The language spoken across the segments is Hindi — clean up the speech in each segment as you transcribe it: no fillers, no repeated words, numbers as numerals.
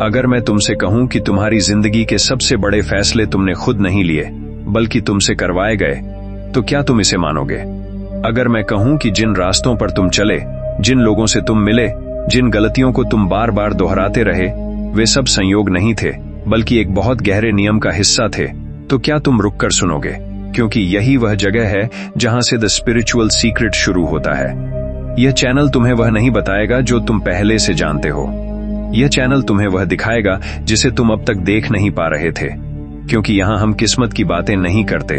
अगर मैं तुमसे कहूं कि तुम्हारी जिंदगी के सबसे बड़े फैसले तुमने खुद नहीं लिए बल्कि तुमसे करवाए गए, तो क्या तुम इसे मानोगे? अगर मैं कहूं कि जिन रास्तों पर तुम चले, जिन लोगों से तुम मिले, जिन गलतियों को तुम बार बार दोहराते रहे, वे सब संयोग नहीं थे बल्कि एक बहुत गहरे नियम का हिस्सा थे, तो क्या तुम रुककर सुनोगे? क्योंकि यही वह जगह है जहां से द स्पिरिचुअल सीक्रेट शुरू होता है। यह चैनल तुम्हें वह नहीं बताएगा जो तुम पहले से जानते हो। यह चैनल तुम्हें वह दिखाएगा जिसे तुम अब तक देख नहीं पा रहे थे, क्योंकि यहाँ हम किस्मत की बातें नहीं करते।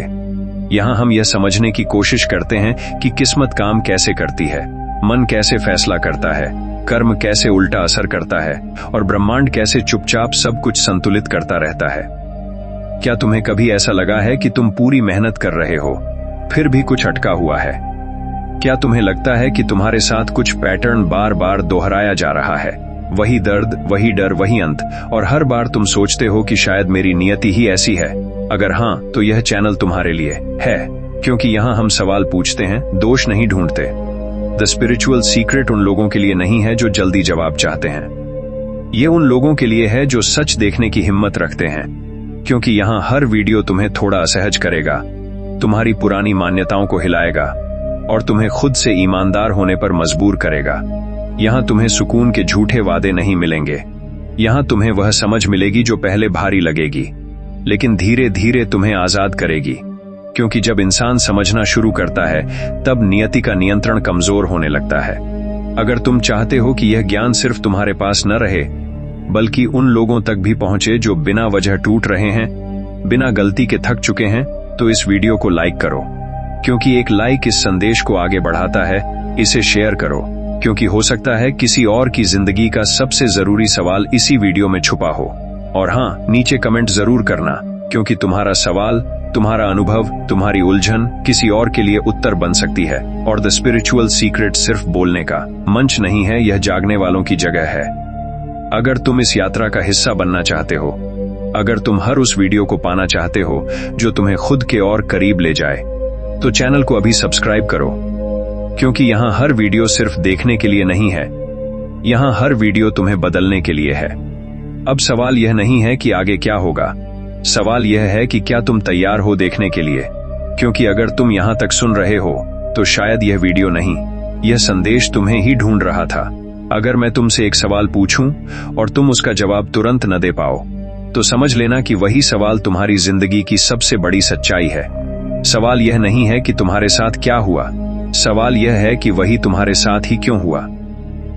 यहाँ हम यह समझने की कोशिश करते हैं कि किस्मत काम कैसे करती है, मन कैसे फैसला करता है, कर्म कैसे उल्टा असर करता है और ब्रह्मांड कैसे चुपचाप सब कुछ संतुलित करता रहता है। क्या तुम्हें कभी ऐसा लगा है कि तुम पूरी मेहनत कर रहे हो, फिर भी कुछ अटका हुआ है? क्या तुम्हें लगता है कि तुम्हारे साथ कुछ पैटर्न बार बार दोहराया जा रहा है? वही दर्द, वही डर, वही अंत, और हर बार तुम सोचते हो कि शायद मेरी नियति ही ऐसी है। अगर हाँ, तो यह चैनल तुम्हारे लिए है, क्योंकि यहाँ हम सवाल पूछते हैं, दोष नहीं ढूंढते। द स्पिरिचुअल सीक्रेट उन लोगों के लिए नहीं है जो जल्दी जवाब चाहते हैं। ये उन लोगों के लिए है जो सच देखने की हिम्मत रखते हैं, क्योंकि यहाँ हर वीडियो तुम्हें थोड़ा असहज करेगा, तुम्हारी पुरानी मान्यताओं को हिलाएगा और तुम्हें खुद से ईमानदार होने पर मजबूर करेगा। यहाँ तुम्हें सुकून के झूठे वादे नहीं मिलेंगे। यहाँ तुम्हें वह समझ मिलेगी जो पहले भारी लगेगी, लेकिन धीरे धीरे तुम्हें आजाद करेगी। क्योंकि जब इंसान समझना शुरू करता है, तब नियति का नियंत्रण कमजोर होने लगता है। अगर तुम चाहते हो कि यह ज्ञान सिर्फ तुम्हारे पास न रहे, बल्कि उन लोगों तक भी पहुंचे जो बिना वजह टूट रहे हैं, बिना गलती के थक चुके हैं, तो इस वीडियो को लाइक करो, क्योंकि एक लाइक इस संदेश को आगे बढ़ाता है। इसे शेयर करो, क्योंकि हो सकता है किसी और की जिंदगी का सबसे जरूरी सवाल इसी वीडियो में छुपा हो। और हाँ, नीचे कमेंट जरूर करना, क्योंकि तुम्हारा सवाल, तुम्हारा अनुभव, तुम्हारी उलझन किसी और के लिए उत्तर बन सकती है। और द स्पिरिचुअल सीक्रेट सिर्फ बोलने का मंच नहीं है, यह जागने वालों की जगह है। अगर तुम इस यात्रा का हिस्सा बनना चाहते हो, अगर तुम हर उस वीडियो को पाना चाहते हो जो तुम्हें खुद के और करीब ले जाए, तो चैनल को अभी सब्सक्राइब करो, क्योंकि यहाँ हर वीडियो सिर्फ देखने के लिए नहीं है, यहाँ हर वीडियो तुम्हें बदलने के लिए है। अब सवाल यह नहीं है कि आगे क्या होगा, सवाल यह है कि क्या तुम तैयार हो देखने के लिए। क्योंकि अगर तुम यहाँ तक सुन रहे हो, तो शायद यह वीडियो नहीं, यह संदेश तुम्हें ही ढूंढ रहा था। अगर मैं तुमसे एक सवाल पूछूं और तुम उसका जवाब तुरंत न दे पाओ, तो समझ लेना कि वही सवाल तुम्हारी जिंदगी की सबसे बड़ी सच्चाई है। सवाल यह नहीं है कि तुम्हारे साथ क्या हुआ, सवाल यह है कि वही तुम्हारे साथ ही क्यों हुआ।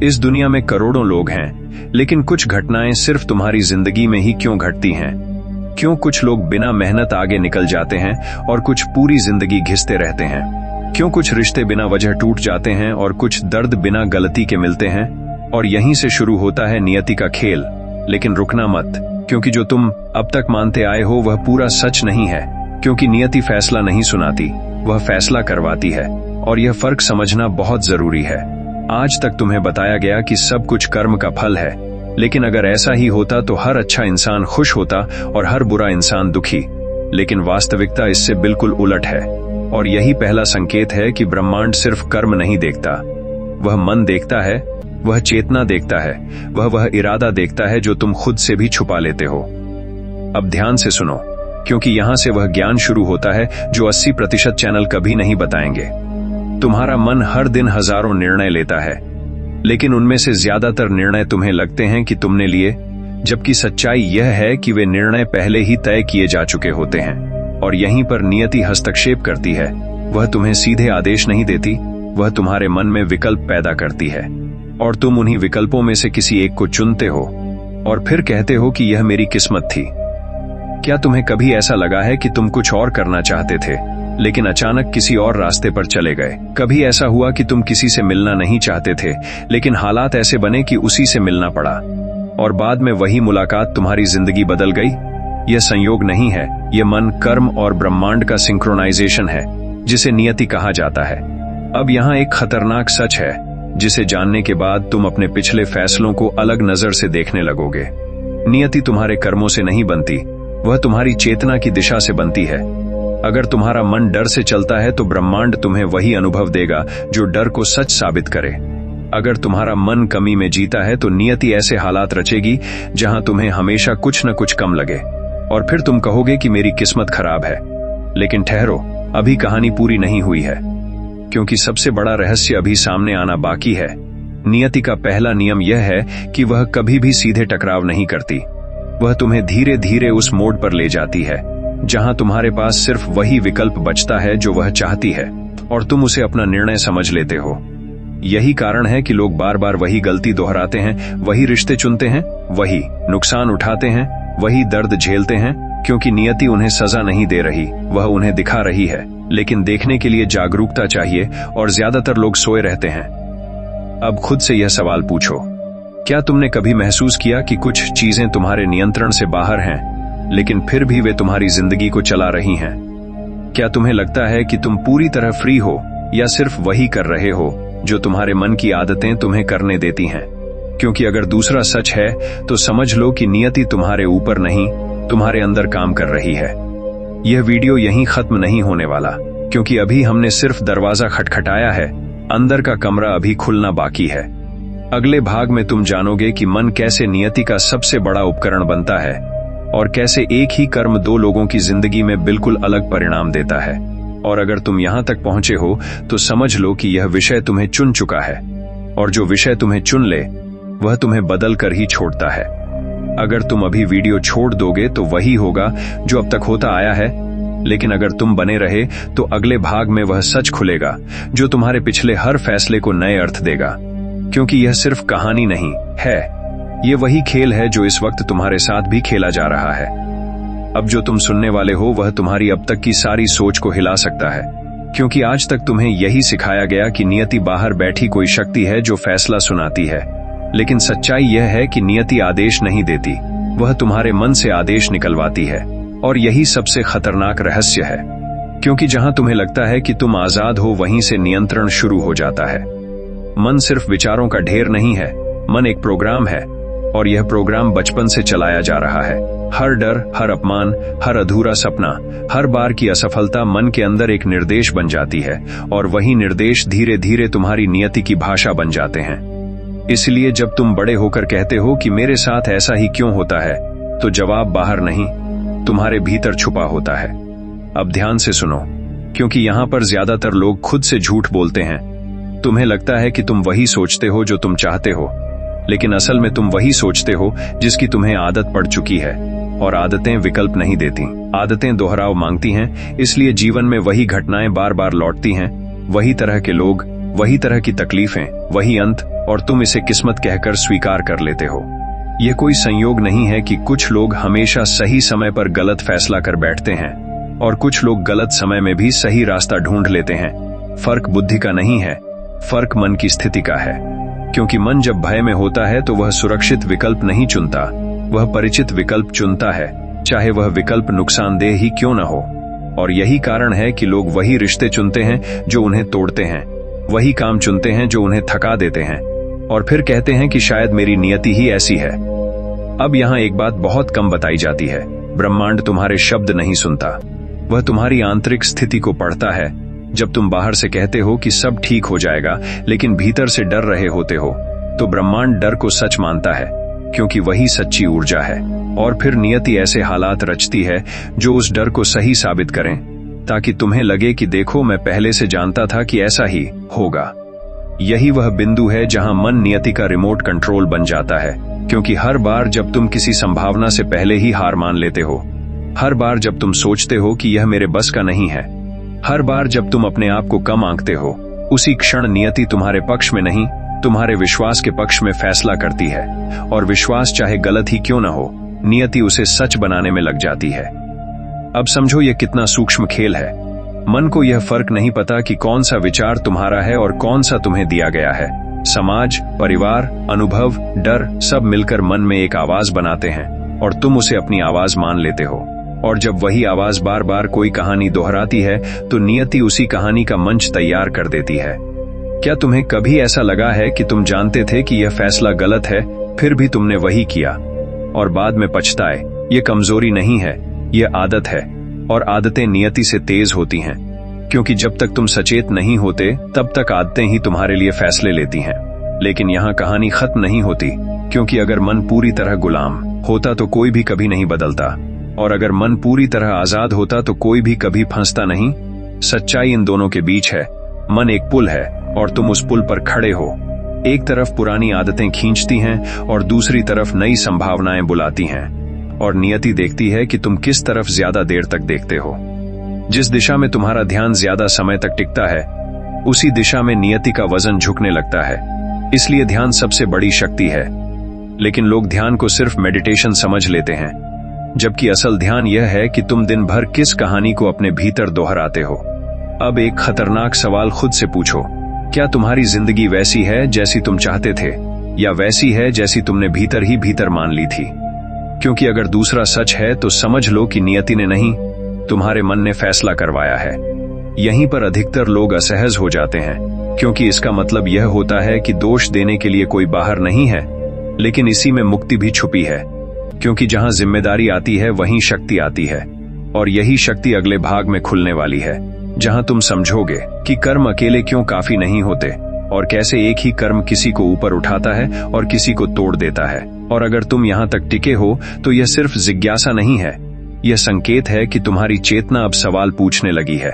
इस दुनिया में करोड़ों लोग हैं, लेकिन कुछ घटनाएं सिर्फ तुम्हारी जिंदगी में ही क्यों घटती हैं? क्यों कुछ लोग बिना मेहनत आगे निकल जाते हैं और कुछ पूरी जिंदगी घिसते रहते हैं? क्यों कुछ रिश्ते बिना वजह टूट जाते हैं और कुछ दर्द बिना गलती के मिलते हैं? और यहीं से शुरू होता है नियति का खेल। लेकिन रुकना मत, क्योंकि जो तुम अब तक मानते आए हो वह पूरा सच नहीं है। क्योंकि नियति फैसला नहीं सुनाती, वह फैसला करवाती है, और यह फर्क समझना बहुत जरूरी है। आज तक तुम्हें बताया गया कि सब कुछ कर्म का फल है, लेकिन अगर ऐसा ही होता तो हर अच्छा इंसान खुश होता और हर बुरा इंसान दुखी। लेकिन वास्तविकता इससे बिल्कुल उलट है, और यही पहला संकेत है कि ब्रह्मांड सिर्फ कर्म नहीं देखता, वह मन देखता है, वह चेतना देखता है, वह इरादा देखता है जो तुम खुद से भी छुपा लेते हो। अब ध्यान से सुनो, क्योंकि यहां से वह ज्ञान शुरू होता है जो 80% चैनल कभी नहीं बताएंगे। तुम्हारा मन हर दिन हजारों निर्णय लेता है, लेकिन उनमें से ज्यादातर निर्णय तुम्हें लगते हैं कि तुमने लिए, जबकि सच्चाई यह है कि वे निर्णय पहले ही तय किए जा चुके होते हैं। और यहीं पर नियति हस्तक्षेप करती है। वह तुम्हें सीधे आदेश नहीं देती, वह तुम्हारे मन में विकल्प पैदा करती है, और तुम उन्हीं विकल्पों में से किसी एक को चुनते हो और फिर कहते हो कि यह मेरी किस्मत थी। क्या तुम्हें कभी ऐसा लगा है कि तुम कुछ और करना चाहते थे, लेकिन अचानक किसी और रास्ते पर चले गए? कभी ऐसा हुआ कि तुम किसी से मिलना नहीं चाहते थे, लेकिन हालात ऐसे बने कि उसी से मिलना पड़ा, और बाद में वही मुलाकात तुम्हारी जिंदगी बदल गई? यह संयोग नहीं है, यह मन, कर्म और ब्रह्मांड का सिंक्रोनाइजेशन है, जिसे नियति कहा जाता है। अब यहाँ एक खतरनाक सच है, जिसे जानने के बाद तुम अपने पिछले फैसलों को अलग नजर से देखने लगोगे। नियति तुम्हारे कर्मों से नहीं बनती, वह तुम्हारी चेतना की दिशा से बनती है। अगर तुम्हारा मन डर से चलता है, तो ब्रह्मांड तुम्हें वही अनुभव देगा जो डर को सच साबित करे। अगर तुम्हारा मन कमी में जीता है तो नियति ऐसे हालात रचेगी जहां तुम्हें हमेशा कुछ न कुछ कम लगे, और फिर तुम कहोगे कि मेरी किस्मत खराब है। लेकिन ठहरो, अभी कहानी पूरी नहीं हुई है, क्योंकि सबसे बड़ा रहस्य अभी सामने आना बाकी है। नियति का पहला नियम यह है कि वह कभी भी सीधे टकराव नहीं करती। वह तुम्हें धीरे धीरे उस मोड़ पर ले जाती है जहां तुम्हारे पास सिर्फ वही विकल्प बचता है जो वह चाहती है, और तुम उसे अपना निर्णय समझ लेते हो। यही कारण है कि लोग बार बार वही गलती दोहराते हैं, वही रिश्ते चुनते हैं, वही नुकसान उठाते हैं, वही दर्द झेलते हैं, क्योंकि नियति उन्हें सजा नहीं दे रही, वह उन्हें दिखा रही है। लेकिन देखने के लिए जागरूकता चाहिए, और ज्यादातर लोग सोए रहते हैं। अब खुद से यह सवाल पूछो, क्या तुमने कभी महसूस किया कि कुछ चीजें तुम्हारे नियंत्रण से बाहर हैं, लेकिन फिर भी वे तुम्हारी जिंदगी को चला रही हैं? क्या तुम्हें लगता है कि तुम पूरी तरह फ्री हो, या सिर्फ वही कर रहे हो जो तुम्हारे मन की आदतें तुम्हें करने देती हैं? क्योंकि अगर दूसरा सच है तो समझ लो कि नियति तुम्हारे ऊपर नहीं, तुम्हारे अंदर काम कर रही है। यह वीडियो यहीं खत्म नहीं होने वाला, क्योंकि अभी हमने सिर्फ दरवाजा खटखटाया है, अंदर का कमरा अभी खुलना बाकी है। अगले भाग में तुम जानोगे कि मन कैसे नियति का सबसे बड़ा उपकरण बनता है, और कैसे एक ही कर्म दो लोगों की जिंदगी में बिल्कुल अलग परिणाम देता है। और अगर तुम यहां तक पहुंचे हो तो समझ लो कि यह विषय तुम्हें चुन चुका है, और जो विषय तुम्हें चुन ले वह तुम्हें बदल कर ही छोड़ता है। अगर तुम अभी वीडियो छोड़ दोगे तो वही होगा जो अब तक होता आया है, लेकिन अगर तुम बने रहे तो अगले भाग में वह सच खुलेगा जो तुम्हारे पिछले हर फैसले को नए अर्थ देगा। क्योंकि यह सिर्फ कहानी नहीं है, ये वही खेल है जो इस वक्त तुम्हारे साथ भी खेला जा रहा है। अब जो तुम सुनने वाले हो वह तुम्हारी अब तक की सारी सोच को हिला सकता है, क्योंकि आज तक तुम्हें यही सिखाया गया कि नियति बाहर बैठी कोई शक्ति है जो फैसला सुनाती है। लेकिन सच्चाई यह है कि नियति आदेश नहीं देती, वह तुम्हारे मन से आदेश निकलवाती है। और यही सबसे खतरनाक रहस्य है, क्योंकि जहां तुम्हें लगता है कि तुम आजाद हो वहीं से नियंत्रण शुरू हो जाता है। मन सिर्फ विचारों का ढेर नहीं है, मन एक प्रोग्राम है, और यह प्रोग्राम बचपन से चलाया जा रहा है। हर डर, हर अपमान, हर अधूरा सपना, हर बार की असफलता मन के अंदर एक निर्देश बन जाती है, और वही निर्देश धीरे धीरे तुम्हारी नियति की भाषा बन जाते हैं। इसलिए जब तुम बड़े होकर कहते हो कि मेरे साथ ऐसा ही क्यों होता है, तो जवाब बाहर नहीं, तुम्हारे भीतर छुपा होता है। अब ध्यान से सुनो, क्योंकि यहां पर ज्यादातर लोग खुद से झूठ बोलते हैं। तुम्हें लगता है कि तुम वही सोचते हो जो तुम चाहते हो, लेकिन असल में तुम वही सोचते हो जिसकी तुम्हें आदत पड़ चुकी है। और आदतें विकल्प नहीं देती, आदतें दोहराव मांगती हैं, इसलिए जीवन में वही घटनाएं बार बार लौटती हैं, वही तरह के लोग, वही तरह की तकलीफें, वही अंत, और तुम इसे किस्मत कहकर स्वीकार कर लेते हो। यह कोई संयोग नहीं है कि कुछ लोग हमेशा सही समय पर गलत फैसला कर बैठते हैं, और कुछ लोग गलत समय में भी सही रास्ता ढूंढ लेते हैं। फर्क बुद्धि का नहीं है, फर्क मन की स्थिति का है। क्योंकि मन जब भय में होता है तो वह सुरक्षित विकल्प नहीं चुनता, वह परिचित विकल्प चुनता है, चाहे वह विकल्प नुकसानदेह ही क्यों न हो। और यही कारण है कि लोग वही रिश्ते चुनते हैं जो उन्हें तोड़ते हैं, वही काम चुनते हैं जो उन्हें थका देते हैं, और फिर कहते हैं कि शायद मेरी नियति ही ऐसी है। अब यहाँ एक बात बहुत कम बताई जाती है, ब्रह्मांड तुम्हारे शब्द नहीं सुनता, वह तुम्हारी आंतरिक स्थिति को पढ़ता है। जब तुम बाहर से कहते हो कि सब ठीक हो जाएगा, लेकिन भीतर से डर रहे होते हो, तो ब्रह्मांड डर को सच मानता है, क्योंकि वही सच्ची ऊर्जा है। और फिर नियति ऐसे हालात रचती है जो उस डर को सही साबित करें, ताकि तुम्हें लगे कि देखो, मैं पहले से जानता था कि ऐसा ही होगा। यही वह बिंदु है जहां मन नियति का रिमोट कंट्रोल बन जाता है, क्योंकि हर बार जब तुम किसी संभावना से पहले ही हार मान लेते हो, हर बार जब तुम सोचते हो कि यह मेरे बस का नहीं है, हर बार जब तुम अपने आप को कम आंकते हो, उसी क्षण नियति तुम्हारे पक्ष में नहीं, तुम्हारे विश्वास के पक्ष में फैसला करती है। और विश्वास चाहे गलत ही क्यों न हो, नियति उसे सच बनाने में लग जाती है। अब समझो यह कितना सूक्ष्म खेल है। मन को यह फर्क नहीं पता कि कौन सा विचार तुम्हारा है और कौन सा तुम्हें दिया गया है। समाज, परिवार, अनुभव, डर, सब मिलकर मन में एक आवाज बनाते हैं, और तुम उसे अपनी आवाज मान लेते हो। और जब वही आवाज बार बार कोई कहानी दोहराती है, तो नियति उसी कहानी का मंच तैयार कर देती है। क्या तुम्हें कभी ऐसा लगा है कि तुम जानते थे कि यह फैसला गलत है, फिर भी तुमने वही किया, और बाद में पछताए? ये कमजोरी नहीं है, यह आदत है, और आदतें नियति से तेज होती हैं, क्योंकि जब तक तुम सचेत नहीं होते, तब तक आदतें ही तुम्हारे लिए फैसले लेती हैं। लेकिन यहाँ कहानी खत्म नहीं होती, क्योंकि अगर मन पूरी तरह गुलाम होता तो कोई भी कभी नहीं बदलता, और अगर मन पूरी तरह आजाद होता तो कोई भी कभी फंसता नहीं। सच्चाई इन दोनों के बीच है। मन एक पुल है और तुम उस पुल पर खड़े हो। एक तरफ पुरानी आदतें खींचती हैं और दूसरी तरफ नई संभावनाएं बुलाती हैं, और नियति देखती है कि तुम किस तरफ ज्यादा देर तक देखते हो। जिस दिशा में तुम्हारा ध्यान ज्यादा समय तक टिकता है, उसी दिशा में नियति का वजन झुकने लगता है। इसलिए ध्यान सबसे बड़ी शक्ति है। लेकिन लोग ध्यान को सिर्फ मेडिटेशन समझ लेते हैं, जबकि असल ध्यान यह है कि तुम दिन भर किस कहानी को अपने भीतर दोहराते हो। अब एक खतरनाक सवाल खुद से पूछो, क्या तुम्हारी जिंदगी वैसी है जैसी तुम चाहते थे, या वैसी है जैसी तुमने भीतर ही भीतर मान ली थी? क्योंकि अगर दूसरा सच है तो समझ लो कि नियति ने नहीं, तुम्हारे मन ने फैसला करवाया है। यहीं पर अधिकतर लोग असहज हो जाते हैं, क्योंकि इसका मतलब यह होता है कि दोष देने के लिए कोई बाहर नहीं है, लेकिन इसी में मुक्ति भी छुपी है। क्योंकि जहां जिम्मेदारी आती है वहीं शक्ति आती है, और यही शक्ति अगले भाग में खुलने वाली है, जहां तुम समझोगे कि कर्म अकेले क्यों काफी नहीं होते, और कैसे एक ही कर्म किसी को ऊपर उठाता है और किसी को तोड़ देता है। और अगर तुम यहां तक टिके हो तो यह सिर्फ जिज्ञासा नहीं है, यह संकेत है कि तुम्हारी चेतना अब सवाल पूछने लगी है।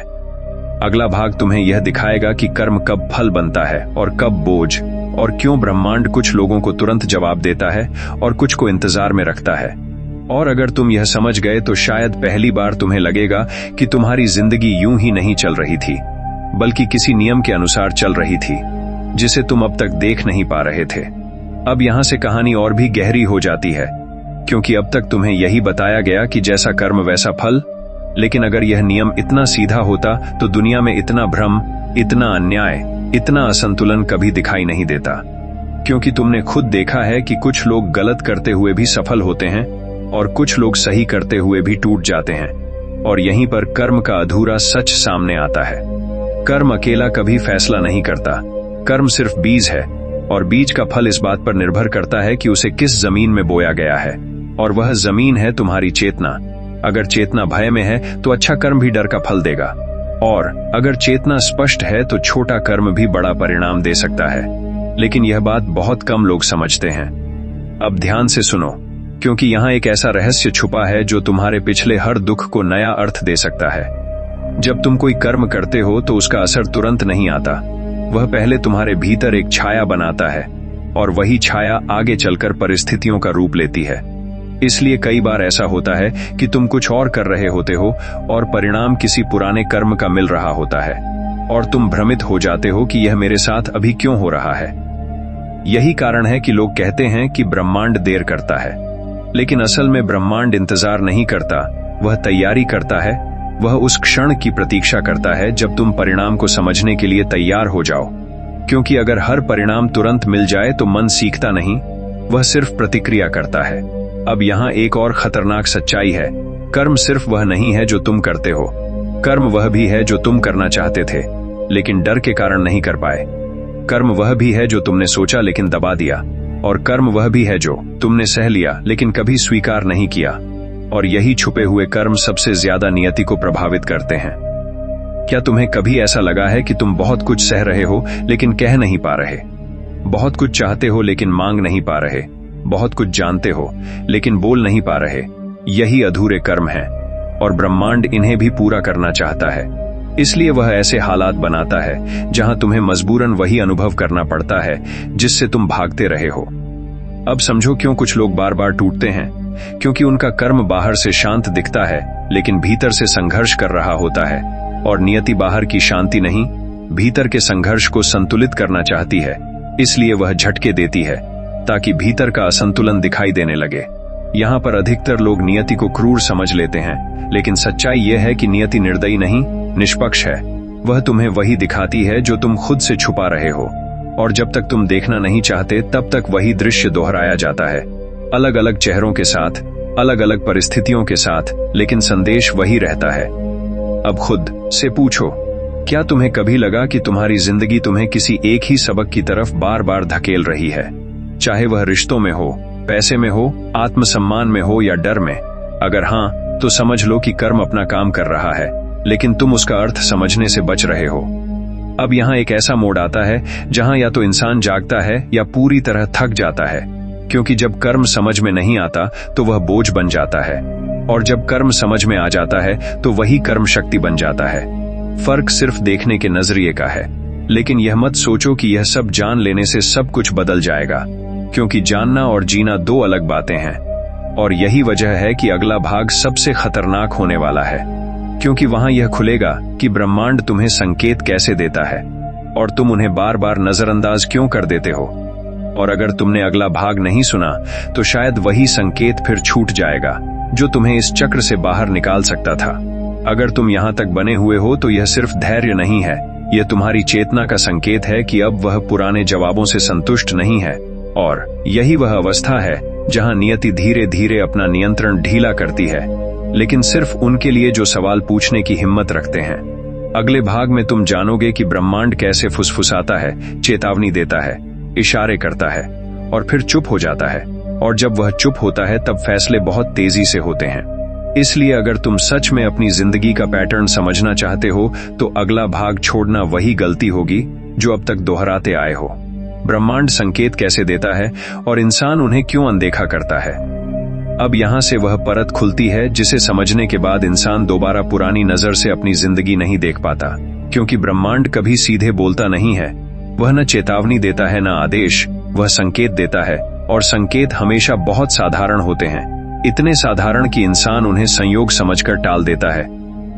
अगला भाग तुम्हें यह दिखाएगा कि कर्म कब फल बनता है और कब बोझ, और क्यों ब्रह्मांड कुछ लोगों को तुरंत जवाब देता है और कुछ को इंतजार में रखता है। और अगर तुम यह समझ गए तो शायद पहली बार तुम्हें लगेगा कि तुम्हारी जिंदगी यूं ही नहीं चल रही थी, बल्कि किसी नियम के अनुसार चल रही थी, जिसे तुम अब तक देख नहीं पा रहे थे। अब यहां से कहानी और भी गहरी हो जाती है, क्योंकि अब तक तुम्हें यही बताया गया कि जैसा कर्म वैसा फल। लेकिन अगर यह नियम इतना सीधा होता तो दुनिया में इतना भ्रम, इतना अन्याय, इतना असंतुलन कभी दिखाई नहीं देता। क्योंकि तुमने खुद देखा है कि कुछ लोग गलत करते हुए भी सफल होते हैं और कुछ लोग सही करते हुए भी टूट जाते हैं। और यहीं पर कर्म का अधूरा सच सामने आता है। कर्म अकेला कभी फैसला नहीं करता। कर्म सिर्फ बीज है, और बीज का फल इस बात पर निर्भर करता है कि उसे किस जमीन में बोया गया है, और वह जमीन है तुम्हारी चेतना। अगर चेतना भय में है तो अच्छा कर्म भी डर का फल देगा, और अगर चेतना स्पष्ट है तो छोटा कर्म भी बड़ा परिणाम दे सकता है। लेकिन यह बात बहुत कम लोग समझते हैं। अब ध्यान से सुनो, क्योंकि यहाँ एक ऐसा रहस्य छुपा है जो तुम्हारे पिछले हर दुख को नया अर्थ दे सकता है। जब तुम कोई कर्म करते हो तो उसका असर तुरंत नहीं आता। वह पहले तुम्हारे भीतर एक छाया बनाता है, और वही छाया आगे चलकर परिस्थितियों का रूप लेती है। इसलिए कई बार ऐसा होता है कि तुम कुछ और कर रहे होते हो और परिणाम किसी पुराने कर्म का मिल रहा होता है, और तुम भ्रमित हो जाते हो कि यह मेरे साथ अभी क्यों हो रहा है। यही कारण है कि लोग कहते हैं कि ब्रह्मांड देर करता है, लेकिन असल में ब्रह्मांड इंतजार नहीं करता, वह तैयारी करता है। वह उस क्षण की प्रतीक्षा करता है जब तुम परिणाम को समझने के लिए तैयार हो जाओ। क्योंकि अगर हर परिणाम तुरंत मिल जाए तो मन सीखता नहीं, वह सिर्फ प्रतिक्रिया करता है। अब यहाँ एक और खतरनाक सच्चाई है। कर्म सिर्फ वह नहीं है जो तुम करते हो, कर्म वह भी है जो तुम करना चाहते थे लेकिन डर के कारण नहीं कर पाए। कर्म वह भी है जो तुमने सोचा लेकिन दबा दिया, और कर्म वह भी है जो तुमने सह लिया लेकिन कभी स्वीकार नहीं किया। और यही छुपे हुए कर्म सबसे ज्यादा नियति को प्रभावित करते हैं। क्या तुम्हें कभी ऐसा लगा है कि तुम बहुत कुछ सह रहे हो लेकिन कह नहीं पा रहे? बहुत कुछ चाहते हो लेकिन मांग नहीं पा रहे? बहुत कुछ जानते हो लेकिन बोल नहीं पा रहे? यही अधूरे कर्म हैं, और ब्रह्मांड इन्हें भी पूरा करना चाहता है। इसलिए वह ऐसे हालात बनाता है जहां तुम्हें मजबूरन वही अनुभव करना पड़ता है जिससे तुम भागते रहे हो। अब समझो क्यों कुछ लोग बार बार टूटते हैं। क्योंकि उनका कर्म बाहर से शांत दिखता है लेकिन भीतर से संघर्ष कर रहा होता है, और नियति बाहर की शांति नहीं, भीतर के संघर्ष को संतुलित करना चाहती है। इसलिए वह झटके देती है ताकि भीतर का असंतुलन दिखाई देने लगे। यहाँ पर अधिकतर लोग नियति को क्रूर समझ लेते हैं, लेकिन सच्चाई यह है कि नियति निर्दयी नहीं, निष्पक्ष है। वह तुम्हें वही दिखाती है जो तुम खुद से छुपा रहे हो, और जब तक तुम देखना नहीं चाहते तब तक वही दृश्य दोहराया जाता है, अलग अलग चेहरों के साथ, अलग अलग परिस्थितियों के साथ, लेकिन संदेश वही रहता है। अब खुद से पूछो, क्या तुम्हें कभी लगा कि तुम्हारी जिंदगी तुम्हें किसी एक ही सबक की तरफ बार बार धकेल रही है? चाहे वह रिश्तों में हो, पैसे में हो, आत्मसम्मान में हो या डर में। अगर हाँ, तो समझ लो कि कर्म अपना काम कर रहा है, लेकिन तुम उसका अर्थ समझने से बच रहे हो। अब यहाँ एक ऐसा मोड़ आता है जहां या तो इंसान जागता है या पूरी तरह थक जाता है, क्योंकि जब कर्म समझ में नहीं आता तो वह बोझ बन जाता है, और जब कर्म समझ में आ जाता है तो वही कर्म शक्ति बन जाता है। फर्क सिर्फ देखने के नजरिए का है, लेकिन यह मत सोचो कि यह सब जान लेने से सब कुछ बदल जाएगा, क्योंकि जानना और जीना दो अलग बातें हैं। और यही वजह है कि अगला भाग सबसे खतरनाक होने वाला है, क्योंकि वहां यह खुलेगा कि ब्रह्मांड तुम्हें संकेत कैसे देता है और तुम उन्हें बार बार नजरअंदाज क्यों कर देते हो। और अगर तुमने अगला भाग नहीं सुना तो शायद वही संकेत फिर छूट जाएगा जो तुम्हें इस चक्र से बाहर निकाल सकता था। अगर तुम यहां तक बने हुए हो तो यह सिर्फ धैर्य नहीं है, यह तुम्हारी चेतना का संकेत है कि अब वह पुराने जवाबों से संतुष्ट नहीं है, और यही वह अवस्था है जहां नियति धीरे धीरे अपना नियंत्रण ढीला करती है, लेकिन सिर्फ उनके लिए जो सवाल पूछने की हिम्मत रखते हैं। अगले भाग में तुम जानोगे कि ब्रह्मांड कैसे फुसफुसाता है, चेतावनी देता है, इशारे करता है और फिर चुप हो जाता है, और जब वह चुप होता है तब फैसले बहुत तेजी से होते हैं। इसलिए अगर तुम सच में अपनी जिंदगी का पैटर्न समझना चाहते हो तो अगला भाग छोड़ना वही गलती होगी जो अब तक दोहराते आए हो। ब्रह्मांड संकेत कैसे देता है और इंसान उन्हें क्यों अनदेखा करता है। अब यहां से वह परत खुलती है जिसे समझने के बाद इंसान दोबारा पुरानी नजर से अपनी जिंदगी नहीं देख पाता, क्योंकि ब्रह्मांड कभी सीधे बोलता नहीं है। वह न चेतावनी देता है न आदेश, वह संकेत देता है, और संकेत हमेशा बहुत साधारण होते हैं, इतने साधारण कि इंसान उन्हें संयोग समझकर टाल देता है।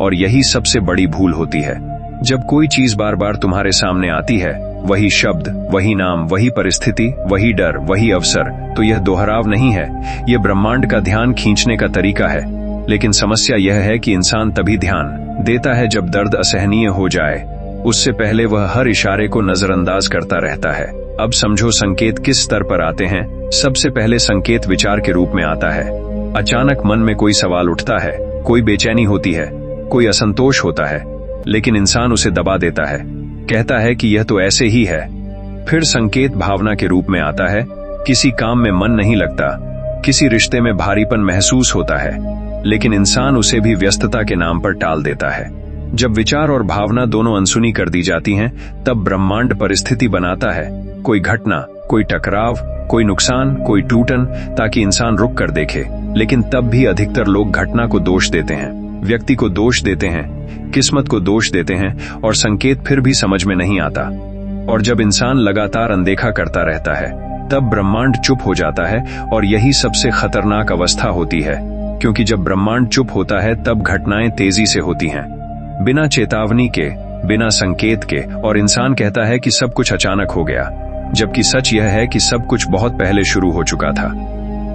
और यही सबसे बड़ी भूल होती है। जब कोई चीज बार बार तुम्हारे सामने आती है, वही शब्द, वही नाम, वही परिस्थिति, वही डर, वही अवसर, तो यह दोहराव नहीं है, यह ब्रह्मांड का ध्यान खींचने का तरीका है। लेकिन समस्या यह है कि इंसान तभी ध्यान देता है जब दर्द असहनीय हो जाए, उससे पहले वह हर इशारे को नजरअंदाज करता रहता है। अब समझो संकेत किस स्तर पर आते हैं। सबसे पहले संकेत विचार के रूप में आता है। अचानक मन में कोई सवाल उठता है, कोई बेचैनी होती है, कोई असंतोष होता है, लेकिन इंसान उसे दबा देता है, कहता है कि यह तो ऐसे ही है। फिर संकेत भावना के रूप में आता है। किसी काम में मन नहीं लगता, किसी रिश्ते में भारीपन महसूस होता है, लेकिन इंसान उसे भी व्यस्तता के नाम पर टाल देता है। जब विचार और भावना दोनों अनसुनी कर दी जाती हैं, तब ब्रह्मांड परिस्थिति बनाता है, कोई घटना, कोई टकराव, कोई नुकसान, कोई टूटन, ताकि इंसान रुक कर देखे। लेकिन तब भी अधिकतर लोग घटना को दोष देते हैं, व्यक्ति को दोष देते हैं, किस्मत को दोष देते हैं, और संकेत फिर भी समझ में नहीं आता। और जब इंसान लगातार अनदेखा करता रहता है, तब ब्रह्मांड चुप हो जाता है, और यही सबसे खतरनाक अवस्था होती है, क्योंकि जब ब्रह्मांड चुप होता है तब घटनाएं तेजी से होती हैं, बिना चेतावनी के, बिना संकेत के, और इंसान कहता है कि सब कुछ अचानक हो गया, जबकि सच यह है कि सब कुछ बहुत पहले शुरू हो चुका था।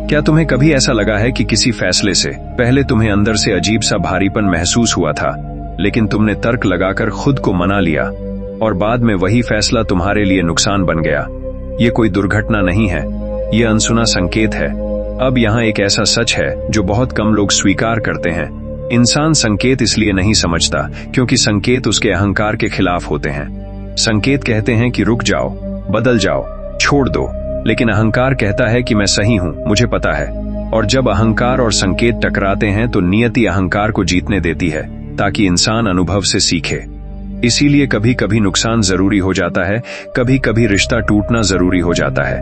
क्या तुम्हें कभी ऐसा लगा है कि किसी फैसले से पहले तुम्हें अंदर से अजीब सा भारीपन महसूस हुआ था, लेकिन तुमने तर्क लगाकर खुद को मना लिया, और बाद में वही फैसला तुम्हारे लिए नुकसान बन गया? ये कोई दुर्घटना नहीं है, ये अनसुना संकेत है। अब यहाँ एक ऐसा सच है जो बहुत कम लोग स्वीकार करते हैं। इंसान संकेत इसलिए नहीं समझता क्योंकि संकेत उसके अहंकार के खिलाफ होते हैं। संकेत कहते हैं कि रुक जाओ, बदल जाओ, छोड़ दो, लेकिन अहंकार कहता है कि मैं सही हूं, मुझे पता है। और जब अहंकार और संकेत टकराते हैं तो नियति अहंकार को जीतने देती है, ताकि इंसान अनुभव से सीखे। इसीलिए कभी कभी नुकसान जरूरी हो जाता है, कभी कभी रिश्ता टूटना जरूरी हो जाता है,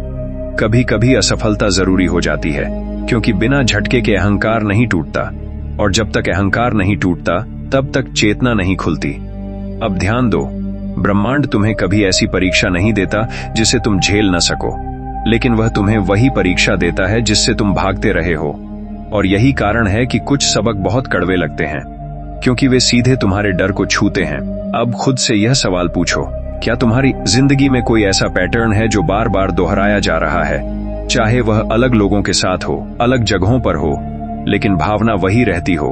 कभी कभी असफलता जरूरी हो जाती है, क्योंकि बिना झटके के अहंकार नहीं टूटता, और जब तक अहंकार नहीं टूटता तब तक चेतना नहीं खुलती। अब ध्यान दो, ब्रह्मांड तुम्हें कभी ऐसी परीक्षा नहीं देता जिसे तुम झेल न सको, लेकिन वह तुम्हें वही परीक्षा देता है जिससे तुम भागते रहे हो। और यही कारण है कि कुछ सबक बहुत कड़वे लगते हैं, क्योंकि वे सीधे तुम्हारे डर को छूते हैं। अब खुद से यह सवाल पूछो, क्या तुम्हारी जिंदगी में कोई ऐसा पैटर्न है जो बार बार दोहराया जा रहा है? चाहे वह अलग लोगों के साथ हो, अलग जगहों पर हो, लेकिन भावना वही रहती हो।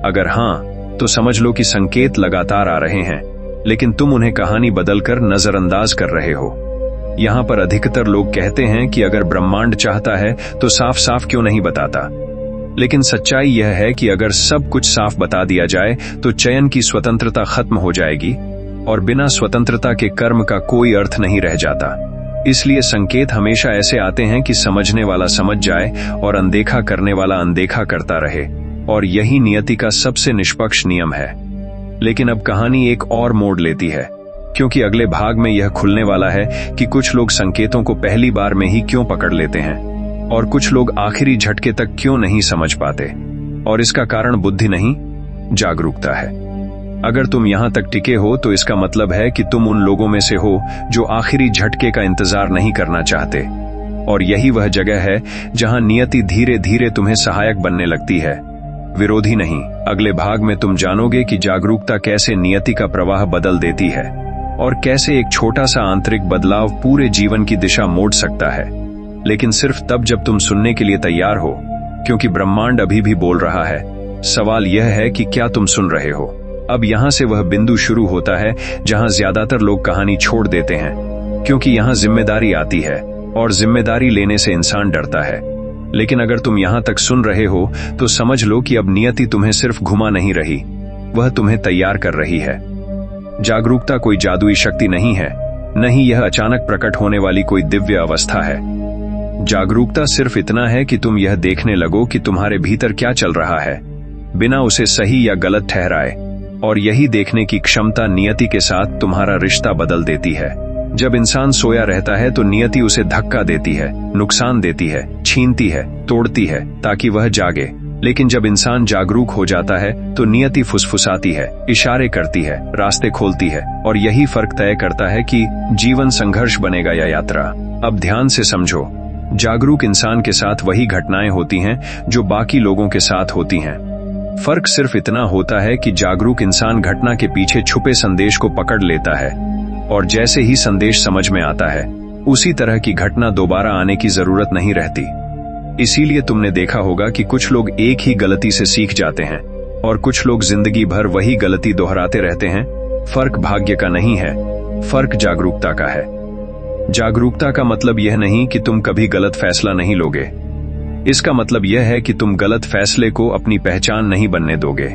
अगर हाँ, तो समझ लो कि संकेत लगातार आ रहे हैं, लेकिन तुम उन्हें कहानी बदलकर नजरअंदाज कर रहे हो। यहाँ पर अधिकतर लोग कहते हैं कि अगर ब्रह्मांड चाहता है तो साफ साफ क्यों नहीं बताता। लेकिन सच्चाई यह है कि अगर सब कुछ साफ बता दिया जाए तो चयन की स्वतंत्रता खत्म हो जाएगी, और बिना स्वतंत्रता के कर्म का कोई अर्थ नहीं रह जाता। इसलिए संकेत हमेशा ऐसे आते हैं कि समझने वाला समझ जाए और अनदेखा करने वाला अनदेखा करता रहे, और यही नियति का सबसे निष्पक्ष नियम है। लेकिन अब कहानी एक और मोड़ लेती है। क्योंकि अगले भाग में यह खुलने वाला है कि कुछ लोग संकेतों को पहली बार में ही क्यों पकड़ लेते हैं और कुछ लोग आखिरी झटके तक क्यों नहीं समझ पाते, और इसका कारण बुद्धि नहीं, जागरूकता है। अगर तुम यहां तक टिके हो तो इसका मतलब है कि तुम उन लोगों में से हो जो आखिरी झटके का इंतजार नहीं करना चाहते, और यही वह जगह है जहां नियति धीरे धीरे तुम्हें सहायक बनने लगती है, विरोधी नहीं। अगले भाग में तुम जानोगे कि जागरूकता कैसे नियति का प्रवाह बदल देती है और कैसे एक छोटा सा आंतरिक बदलाव पूरे जीवन की दिशा मोड़ सकता है, लेकिन सिर्फ तब जब तुम सुनने के लिए तैयार हो, क्योंकि ब्रह्मांड अभी भी बोल रहा है। सवाल यह है कि क्या तुम सुन रहे हो। अब यहां से वह बिंदु शुरू होता है जहां ज्यादातर लोग कहानी छोड़ देते हैं, क्योंकि यहां जिम्मेदारी आती है और जिम्मेदारी लेने से इंसान डरता है। लेकिन अगर तुम यहां तक सुन रहे हो तो समझ लो कि अब नियति तुम्हें सिर्फ घुमा नहीं रही, वह तुम्हें तैयार कर रही है। जागरूकता कोई जादुई शक्ति नहीं है, नहीं यह अचानक प्रकट होने वाली कोई दिव्य अवस्था है। जागरूकता सिर्फ इतना है कि तुम यह देखने लगो कि तुम्हारे भीतर क्या चल रहा है, बिना उसे सही या गलत ठहराए, और यही देखने की क्षमता नियति के साथ तुम्हारा रिश्ता बदल देती है। जब इंसान सोया रहता है तो नियति उसे धक्का देती है, नुकसान देती है, छीनती है, तोड़ती है ताकि वह जागे। लेकिन जब इंसान जागरूक हो जाता है तो नियति फुसफुसाती है, इशारे करती है, रास्ते खोलती है, और यही फर्क तय करता है कि जीवन संघर्ष बनेगा या यात्रा। अब ध्यान से समझो, जागरूक इंसान के साथ वही घटनाएं होती हैं जो बाकी लोगों के साथ होती हैं। फर्क सिर्फ इतना होता है कि जागरूक इंसान घटना के पीछे छुपे संदेश को पकड़ लेता है, और जैसे ही संदेश समझ में आता है उसी तरह की घटना दोबारा आने की जरूरत नहीं रहती। इसीलिए तुमने देखा होगा कि कुछ लोग एक ही गलती से सीख जाते हैं और कुछ लोग जिंदगी भर वही गलती दोहराते रहते हैं। फर्क भाग्य का नहीं है, फर्क जागरूकता का है। जागरूकता का मतलब यह नहीं कि तुम कभी गलत फैसला नहीं लोगे, इसका मतलब यह है कि तुम गलत फैसले को अपनी पहचान नहीं बनने दोगे।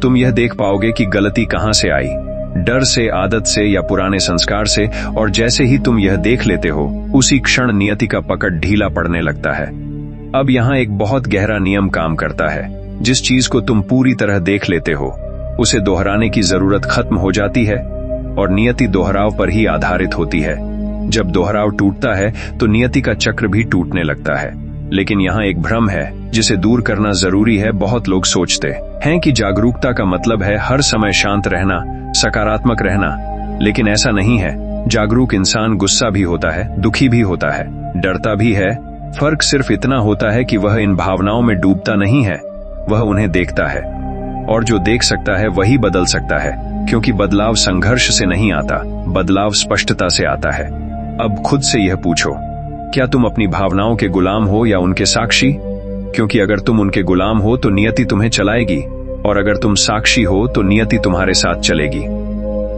तुम यह देख पाओगे कि गलती कहां से आई, डर से, आदत से या पुराने संस्कार से, और जैसे ही तुम यह देख लेते हो उसी क्षण नियति का पकड़ ढीला पड़ने लगता है। अब यहाँ एक बहुत गहरा नियम काम करता है। जिस चीज को तुम पूरी तरह देख लेते हो उसे दोहराने की जरूरत खत्म हो जाती है, और नियति दोहराव पर ही आधारित होती है। जब दोहराव टूटता है तो नियति का चक्र भी टूटने लगता है। लेकिन यहाँ एक भ्रम है जिसे दूर करना जरूरी है। बहुत लोग सोचते हैं कि जागरूकता का मतलब है हर समय शांत रहना, सकारात्मक रहना, लेकिन ऐसा नहीं है। जागरूक इंसान गुस्सा भी होता है, दुखी भी होता है, डरता भी है। फर्क सिर्फ इतना होता है कि वह इन भावनाओं में डूबता नहीं है, वह उन्हें देखता है, और जो देख सकता है वही बदल सकता है, क्योंकि बदलाव संघर्ष से नहीं आता, बदलाव स्पष्टता से आता है। अब खुद से यह पूछो, क्या तुम अपनी भावनाओं के गुलाम हो या उनके साक्षी? क्योंकि अगर तुम उनके गुलाम हो तो नियति तुम्हें चलाएगी, और अगर तुम साक्षी हो तो नियति तुम्हारे साथ चलेगी।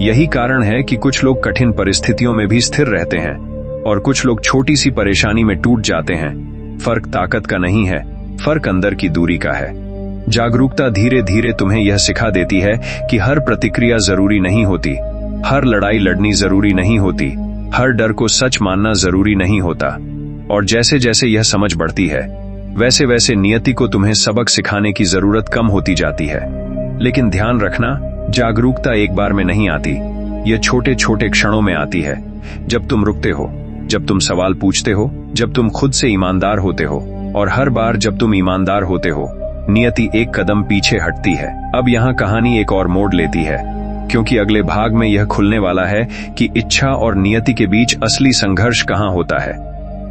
यही कारण है कि कुछ लोग कठिन परिस्थितियों में भी स्थिर रहते हैं और कुछ लोग छोटी सी परेशानी में टूट जाते हैं। फर्क ताकत का नहीं है, फर्क अंदर की दूरी का है। जागरूकता धीरे धीरे तुम्हें यह सिखा देती है कि हर प्रतिक्रिया जरूरी नहीं होती, हर लड़ाई लड़नी जरूरी नहीं होती, हर डर को सच मानना जरूरी नहीं होता। और जैसे जैसे यह समझ बढ़ती है वैसे वैसे नियति को तुम्हें सबक सिखाने की जरूरत कम होती जाती है। लेकिन ध्यान रखना, जागरूकता एक बार में नहीं आती, यह छोटे छोटे क्षणों में आती है। जब तुम रुकते हो, जब तुम सवाल पूछते हो, जब तुम खुद से ईमानदार होते हो, और हर बार जब तुम ईमानदार होते हो नियति एक कदम पीछे हटती है। अब यहाँ कहानी एक और मोड़ लेती है, क्योंकि अगले भाग में यह खुलने वाला है कि इच्छा और नियति के बीच असली संघर्ष कहाँ होता है,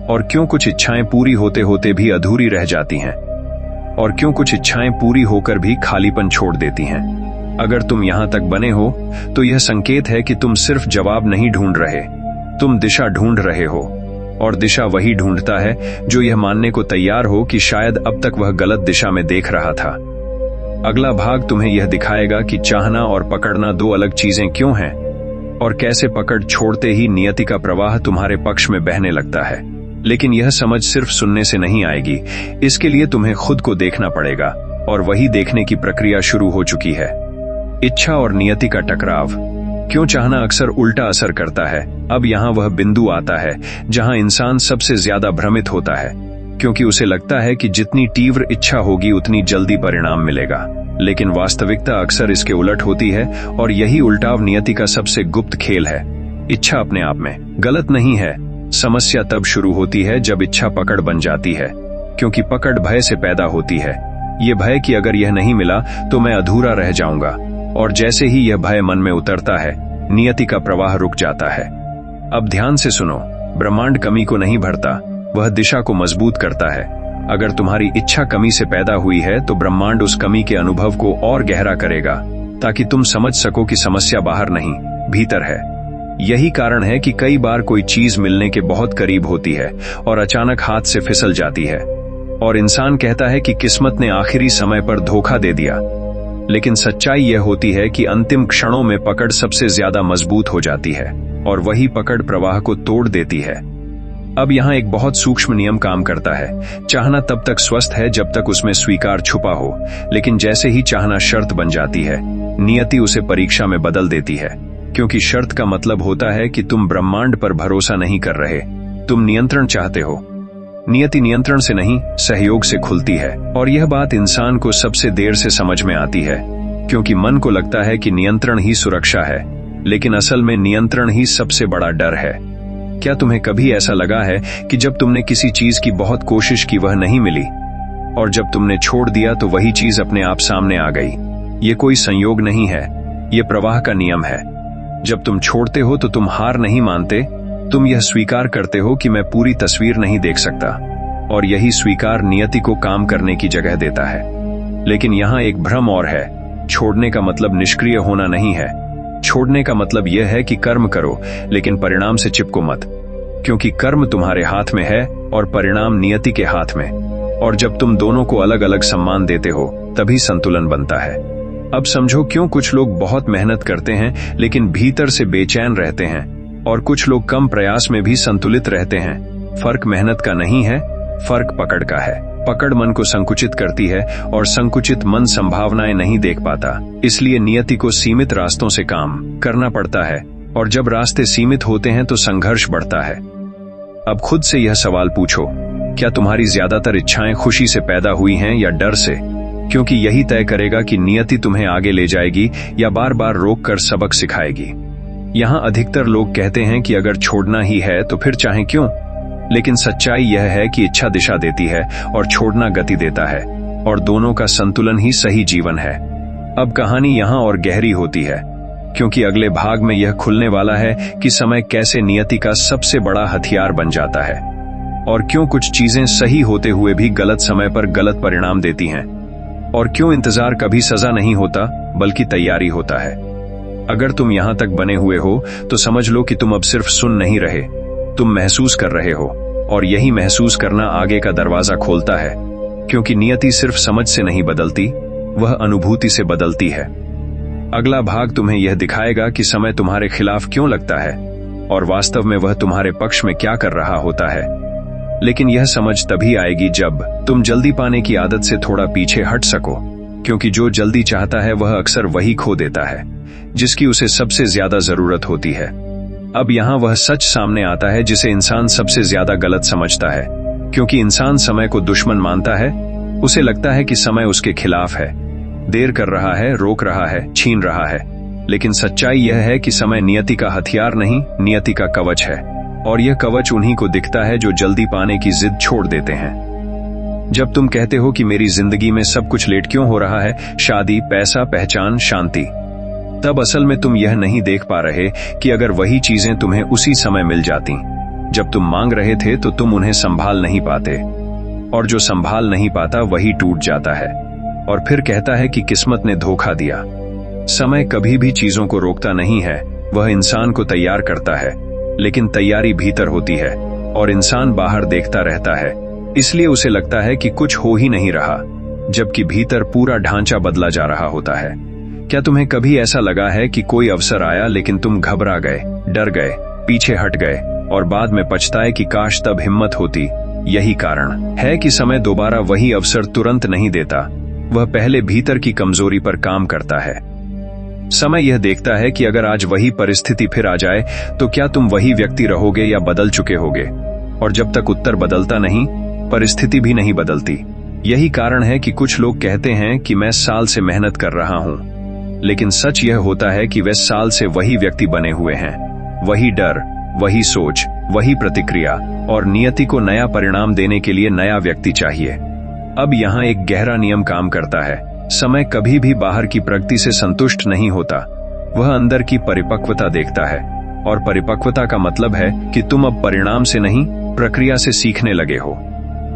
और क्यों कुछ इच्छाएं पूरी होते होते भी अधूरी रह जाती हैं, और क्यों कुछ इच्छाएं पूरी होकर भी खालीपन छोड़ देती हैं। अगर तुम यहाँ तक बने हो तो यह संकेत है कि तुम सिर्फ जवाब नहीं ढूंढ रहे, तुम दिशा ढूंढ रहे हो, और दिशा वही ढूंढता है जो यह मानने को तैयार हो कि शायद अब तक वह गलत दिशा में देख रहा था। अगला भाग तुम्हें यह दिखाएगा कि चाहना और पकड़ना दो अलग चीजें क्यों हैं, और कैसे पकड़ छोड़ते ही नियति का प्रवाह तुम्हारे पक्ष में बहने लगता है। लेकिन यह समझ सिर्फ सुनने से नहीं आएगी, इसके लिए तुम्हें खुद को देखना पड़ेगा, और वही देखने की प्रक्रिया शुरू हो चुकी है। इच्छा और नियति का टकराव। क्यों चाहना अक्सर उल्टा असर करता है? अब यहाँ वह बिंदु आता है जहाँ इंसान सबसे ज्यादा भ्रमित होता है। क्योंकि उसे लगता है कि जितनी तीव्र इच्छा होगी उतनी जल्दी परिणाम मिलेगा। लेकिन वास्तविकता अक्सर इसके उलट होती है और यही उल्टाव नियति का सबसे गुप्त खेल है। इच्छा अपने आप में गलत नहीं है, समस्या तब शुरू होती है जब इच्छा पकड़ बन जाती है, क्योंकि पकड़ भय से पैदा होती है। ये भय कि अगर यह नहीं मिला तो मैं अधूरा रह जाऊंगा, और जैसे ही यह भय मन में उतरता है, नियति का प्रवाह रुक जाता है। अब ध्यान से सुनो, ब्रह्मांड कमी को नहीं भरता, वह दिशा को मजबूत करता है। अगर तुम्हारी इच्छा कमी से पैदा हुई है तो ब्रह्मांड उस कमी के अनुभव को और गहरा करेगा, ताकि तुम समझ सको कि समस्या बाहर नहीं, भीतर है। यही कारण है कि कई बार कोई चीज मिलने के बहुत करीब होती है और अचानक हाथ से फिसल जाती है, और इंसान कहता है कि किस्मत ने आखिरी समय पर धोखा दे दिया। लेकिन सच्चाई यह होती है कि अंतिम क्षणों में पकड़ सबसे ज्यादा मजबूत हो जाती है, और वही पकड़ प्रवाह को तोड़ देती है। अब यहाँ एक बहुत सूक्ष्म नियम काम करता है। चाहना तब तक स्वस्थ है जब तक उसमें स्वीकार छुपा हो, लेकिन जैसे ही चाहना शर्त बन जाती है, नियति उसे परीक्षा में बदल देती है। क्योंकि शर्त का मतलब होता है कि तुम ब्रह्मांड पर भरोसा नहीं कर रहे, तुम नियंत्रण चाहते हो। नियति नियंत्रण से नहीं, सहयोग से खुलती है, और यह बात इंसान को सबसे देर से समझ में आती है, क्योंकि मन को लगता है कि नियंत्रण ही सुरक्षा है, लेकिन असल में नियंत्रण ही सबसे बड़ा डर है। क्या तुम्हें कभी ऐसा लगा है कि जब तुमने किसी चीज की बहुत कोशिश की वह नहीं मिली, और जब तुमने छोड़ दिया तो वही चीज अपने आप सामने आ गई? ये कोई संयोग नहीं है, ये प्रवाह का नियम है। जब तुम छोड़ते हो तो तुम हार नहीं मानते, तुम यह स्वीकार करते हो कि मैं पूरी तस्वीर नहीं देख सकता, और यही स्वीकार नियति को काम करने की जगह देता है। लेकिन यहाँ एक भ्रम और है, छोड़ने का मतलब निष्क्रिय होना नहीं है। छोड़ने का मतलब यह है कि कर्म करो, लेकिन परिणाम से चिपको मत, क्योंकि कर्म तुम्हारे हाथ में है और परिणाम नियति के हाथ में। और जब तुम दोनों को अलग अलग सम्मान देते हो, तभी संतुलन बनता है। अब समझो क्यों कुछ लोग बहुत मेहनत करते हैं लेकिन भीतर से बेचैन रहते हैं, और कुछ लोग कम प्रयास में भी संतुलित रहते हैं। फर्क मेहनत का नहीं है, फर्क पकड़ का है। पकड़ मन को संकुचित करती है, और संकुचित मन संभावनाएं नहीं देख पाता। इसलिए नियति को सीमित रास्तों से काम करना पड़ता है, और जब रास्ते सीमित होते हैं तो संघर्ष बढ़ता है। अब खुद से यह सवाल पूछो, क्या तुम्हारी ज्यादातर इच्छाएं खुशी से पैदा हुई हैं या डर से? क्योंकि यही तय करेगा कि नियति तुम्हें आगे ले जाएगी या बार बार रोक कर सबक सिखाएगी। यहाँ अधिकतर लोग कहते हैं कि अगर छोड़ना ही है तो फिर चाहे क्यों, लेकिन सच्चाई यह है कि इच्छा दिशा देती है और छोड़ना गति देता है, और दोनों का संतुलन ही सही जीवन है। अब कहानी यहाँ और गहरी होती है, क्योंकि अगले भाग में यह खुलने वाला है कि समय कैसे नियति का सबसे बड़ा हथियार बन जाता है, और क्यों कुछ चीजें सही होते हुए भी गलत समय पर गलत परिणाम देती हैं, और क्यों इंतजार कभी सजा नहीं होता बल्कि तैयारी होता है। अगर तुम यहां तक बने हुए हो तो समझ लो कि तुम अब सिर्फ सुन नहीं रहे, तुम महसूस कर रहे हो, और यही महसूस करना आगे का दरवाजा खोलता है। क्योंकि नियति सिर्फ समझ से नहीं बदलती, वह अनुभूति से बदलती है। अगला भाग तुम्हें यह दिखाएगा कि समय तुम्हारे खिलाफ क्यों लगता है, और वास्तव में वह तुम्हारे पक्ष में क्या कर रहा होता है। लेकिन यह समझ तभी आएगी जब तुम जल्दी पाने की आदत से थोड़ा पीछे हट सको, क्योंकि जो जल्दी चाहता है वह अक्सर वही खो देता है जिसकी उसे सबसे ज्यादा जरूरत होती है। अब यहाँ वह सच सामने आता है जिसे इंसान सबसे ज्यादा गलत समझता है, क्योंकि इंसान समय को दुश्मन मानता है। उसे लगता है कि समय उसके खिलाफ है, देर कर रहा है, रोक रहा है, छीन रहा है। लेकिन सच्चाई यह है कि समय नियति का हथियार नहीं, नियति का कवच है, और यह कवच उन्हीं को दिखता है जो जल्दी पाने की जिद छोड़ देते हैं। जब तुम कहते हो कि मेरी जिंदगी में सब कुछ लेट क्यों हो रहा है, शादी, पैसा, पहचान, शांति, तब असल में तुम यह नहीं देख पा रहे कि अगर वही चीजें तुम्हें उसी समय मिल जाती जब तुम मांग रहे थे तो तुम उन्हें संभाल नहीं पाते, और जो संभाल नहीं पाता वही टूट जाता है और फिर कहता है कि किस्मत ने धोखा दिया। समय कभी भी चीजों को रोकता नहीं है, वह इंसान को तैयार करता है, लेकिन तैयारी भीतर होती है और इंसान बाहर देखता रहता है। इसलिए उसे लगता है कि कुछ हो ही नहीं रहा, जबकि भीतर पूरा ढांचा बदला जा रहा होता है। क्या तुम्हें कभी ऐसा लगा है कि कोई अवसर आया लेकिन तुम घबरा गए, डर गए, पीछे हट गए और बाद में पछताए कि काश तब हिम्मत होती? यही कारण है कि समय दोबारा वही अवसर तुरंत नहीं देता, वह पहले भीतर की कमजोरी पर काम करता है। समय यह देखता है कि अगर आज वही परिस्थिति फिर आ जाए तो क्या तुम वही व्यक्ति रहोगे या बदल चुके होगे, और जब तक उत्तर बदलता नहीं परिस्थिति भी नहीं बदलती। यही कारण है कि कुछ लोग कहते हैं कि मैं साल से मेहनत कर रहा हूं, लेकिन सच यह होता है कि वे साल से वही व्यक्ति बने हुए हैं। वही डर, वही सोच, वही प्रतिक्रिया, और नियति को नया परिणाम देने के लिए नया व्यक्ति चाहिए। अब यहाँ एक गहरा नियम काम करता है। समय कभी भी बाहर की प्रगति से संतुष्ट नहीं होता, वह अंदर की परिपक्वता देखता है। और परिपक्वता का मतलब है कि तुम अब परिणाम से नहीं, प्रक्रिया से सीखने लगे हो।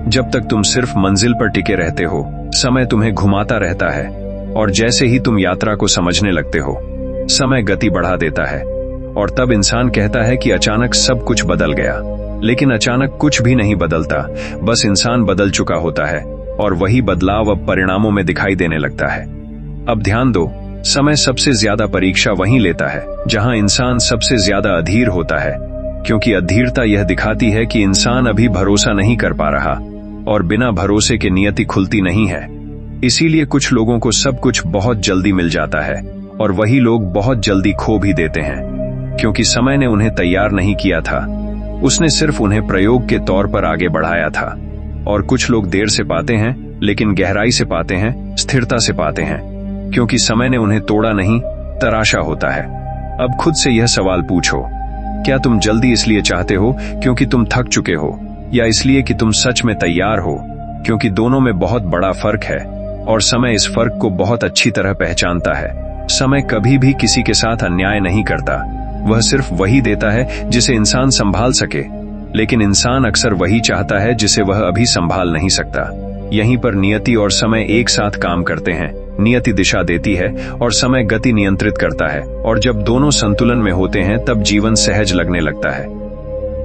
जब तक तुम सिर्फ मंजिल पर टिके रहते हो, समय तुम्हें घुमाता रहता है, और जैसे ही तुम यात्रा को समझने लगते हो, समय गति बढ़ा देता है। और तब इंसान कहता है कि अचानक सब कुछ बदल गया। लेकिन अचानक कुछ भी नहीं बदलता, बस इंसान बदल चुका होता है, और वही बदलाव अब परिणामों में दिखाई देने लगता है। अब ध्यान दो, समय सबसे ज्यादा परीक्षा वहीं लेता है जहां इंसान सबसे ज्यादा अधीर होता है, क्योंकि अधीरता यह दिखाती है कि इंसान अभी भरोसा नहीं कर पा रहा, और बिना भरोसे के नियति खुलती नहीं है। इसीलिए कुछ लोगों को सब कुछ बहुत जल्दी मिल जाता है, और वही लोग बहुत जल्दी खो भी देते हैं, क्योंकि समय ने उन्हें तैयार नहीं किया था, उसने सिर्फ उन्हें प्रयोग के तौर पर आगे बढ़ाया था। और कुछ लोग देर से पाते हैं, लेकिन गहराई से पाते हैं, स्थिरता से पाते हैं, क्योंकि समय ने उन्हें तोड़ा नहीं, तराशा होता है। अब खुद से यह सवाल पूछो, क्या तुम जल्दी इसलिए चाहते हो क्योंकि तुम थक चुके हो, या इसलिए कि तुम सच में तैयार हो? क्योंकि दोनों में बहुत बड़ा फर्क है, और समय इस फर्क को बहुत अच्छी तरह पहचानता है। समय कभी भी किसी के साथ अन्याय नहीं करता, वह सिर्फ वही देता है जिसे इंसान संभाल सके, लेकिन इंसान अक्सर वही चाहता है जिसे वह अभी संभाल नहीं सकता। यहीं पर नियति और समय एक साथ काम करते हैं। नियति दिशा देती है और समय गति नियंत्रित करता है, और जब दोनों संतुलन में होते हैं तब जीवन सहज लगने लगता है।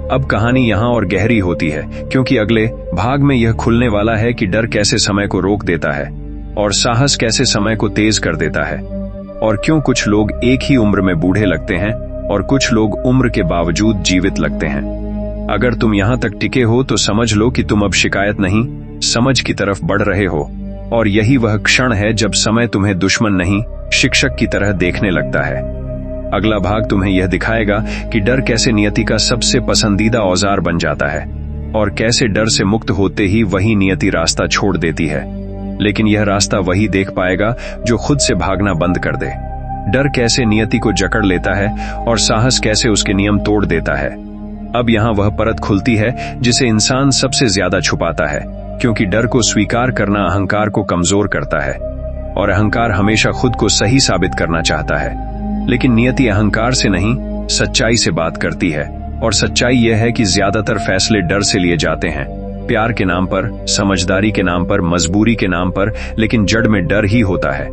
अब कहानी यहाँ और गहरी होती है, क्योंकि अगले भाग में यह खुलने वाला है कि डर कैसे समय को रोक देता है, और साहस कैसे समय को तेज कर देता है, और क्यों कुछ लोग एक ही उम्र में बूढ़े लगते हैं और कुछ लोग उम्र के बावजूद जीवित लगते हैं। अगर तुम यहाँ तक टिके हो तो समझ लो कि तुम अब शिकायत नहीं, समझ की तरफ बढ़ रहे हो, और यही वह क्षण है जब समय तुम्हें दुश्मन नहीं, शिक्षक की तरह देखने लगता है। अगला भाग तुम्हें यह दिखाएगा कि डर कैसे नियति का सबसे पसंदीदा औजार बन जाता है, और कैसे डर से मुक्त होते ही वही नियति रास्ता छोड़ देती है। लेकिन यह रास्ता वही देख पाएगा जो खुद से भागना बंद कर दे। डर कैसे नियति को जकड़ लेता है, और साहस कैसे उसके नियम तोड़ देता है। अब यहाँ वह परत खुलती है जिसे इंसान सबसे ज्यादा छुपाता है, क्योंकि डर को स्वीकार करना अहंकार को कमजोर करता है, और अहंकार हमेशा खुद को सही साबित करना चाहता है। लेकिन नियति अहंकार से नहीं, सच्चाई से बात करती है, और सच्चाई यह है कि ज्यादातर फैसले डर से लिए जाते हैं, प्यार के नाम पर, समझदारी के नाम पर, मजबूरी के नाम पर, लेकिन जड़ में डर ही होता है।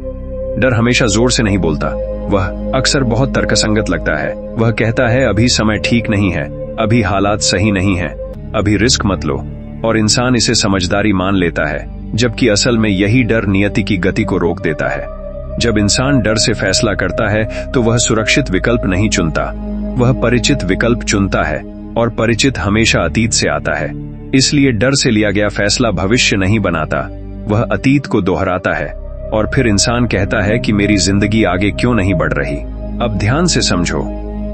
डर हमेशा जोर से नहीं बोलता, वह अक्सर बहुत तर्कसंगत लगता है। वह कहता है अभी समय ठीक नहीं है, अभी हालात सही नहीं है, अभी रिस्क मत लो, और इंसान इसे समझदारी मान लेता है, जबकि असल में यही डर नियति की गति को रोक देता है। जब इंसान डर से फैसला करता है तो वह सुरक्षित विकल्प नहीं चुनता, वह परिचित विकल्प चुनता है, और परिचित हमेशा अतीत से आता है। इसलिए डर से लिया गया फैसला भविष्य नहीं बनाता, वह अतीत को दोहराता है, और फिर इंसान कहता है कि मेरी जिंदगी आगे क्यों नहीं बढ़ रही। अब ध्यान से समझो,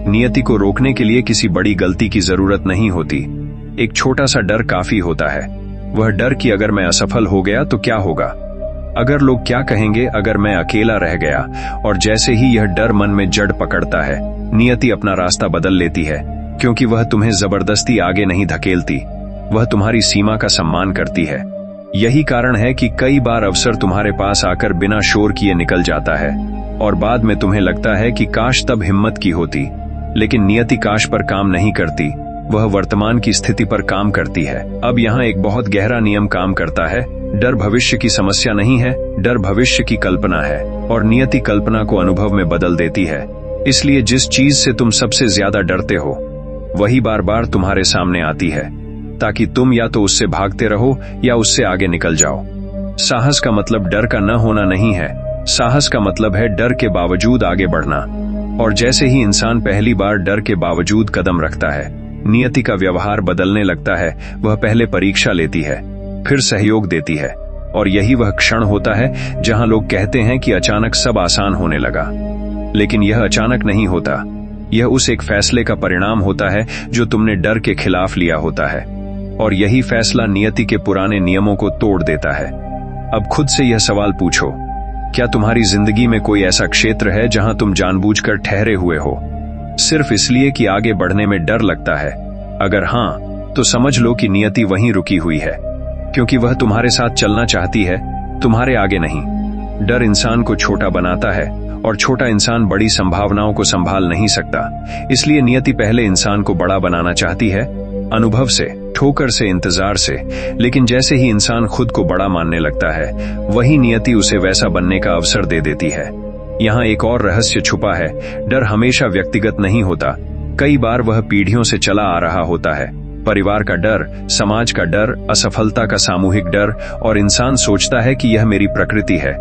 नियति को रोकने के लिए किसी बड़ी गलती की जरूरत नहीं होती, एक छोटा सा डर काफी होता है। वह डर कि अगर मैं असफल हो गया तो क्या होगा, अगर लोग क्या कहेंगे, अगर मैं अकेला रह गया। और जैसे ही यह डर मन में जड़ पकड़ता है, नियति अपना रास्ता बदल लेती है, क्योंकि वह तुम्हें जबरदस्ती आगे नहीं धकेलती, वह तुम्हारी सीमा का सम्मान करती है। यही कारण है कि कई बार अवसर तुम्हारे पास आकर बिना शोर किए निकल जाता है, और बाद में तुम्हें लगता है कि काश तब हिम्मत की होती। लेकिन नियति काश पर काम नहीं करती, वह वर्तमान की स्थिति पर काम करती है। अब यहाँ एक बहुत गहरा नियम काम करता है। डर भविष्य की समस्या नहीं है, डर भविष्य की कल्पना है, और नियति कल्पना को अनुभव में बदल देती है। इसलिए जिस चीज से तुम सबसे ज्यादा डरते हो, वही बार बार तुम्हारे सामने आती है, ताकि तुम या तो उससे भागते रहो या उससे आगे निकल जाओ। साहस का मतलब डर का न होना नहीं है, साहस का मतलब है डर के बावजूद आगे बढ़ना। और जैसे ही इंसान पहली बार डर के बावजूद कदम रखता है, नियति का व्यवहार बदलने लगता है। वह पहले परीक्षा लेती है, फिर सहयोग देती है, और यही वह क्षण होता है जहां लोग कहते हैं कि अचानक सब आसान होने लगा। लेकिन यह अचानक नहीं होता, यह उस एक फैसले का परिणाम होता है जो तुमने डर के खिलाफ लिया होता है। और यही फैसला नियति के पुराने नियमों को तोड़ देता है। अब खुद से यह सवाल पूछो, क्या तुम्हारी जिंदगी में कोई ऐसा क्षेत्र है जहां तुम जानबूझकर ठहरे हुए हो, सिर्फ इसलिए कि आगे बढ़ने में डर लगता है? अगर हां, तो समझ लो कि नियति वहीं रुकी हुई है, क्योंकि वह तुम्हारे साथ चलना चाहती है, तुम्हारे आगे नहीं। डर इंसान को छोटा बनाता है और छोटा इंसान बड़ी संभावनाओं को संभाल नहीं सकता। इसलिए नियति पहले इंसान को बड़ा बनाना चाहती है, अनुभव से, ठोकर से, इंतजार से। लेकिन जैसे ही इंसान खुद को बड़ा मानने लगता है, वही नियति उसे वैसा बनने का अवसर दे देती है। यहाँ एक और रहस्य छुपा है। डर हमेशा व्यक्तिगत नहीं होता, कई बार वह पीढ़ियों से चला आ रहा होता है। परिवार का डर, समाज का डर, असफलता का सामूहिक डर, और इंसान सोचता है कि यह मेरी प्रकृति है,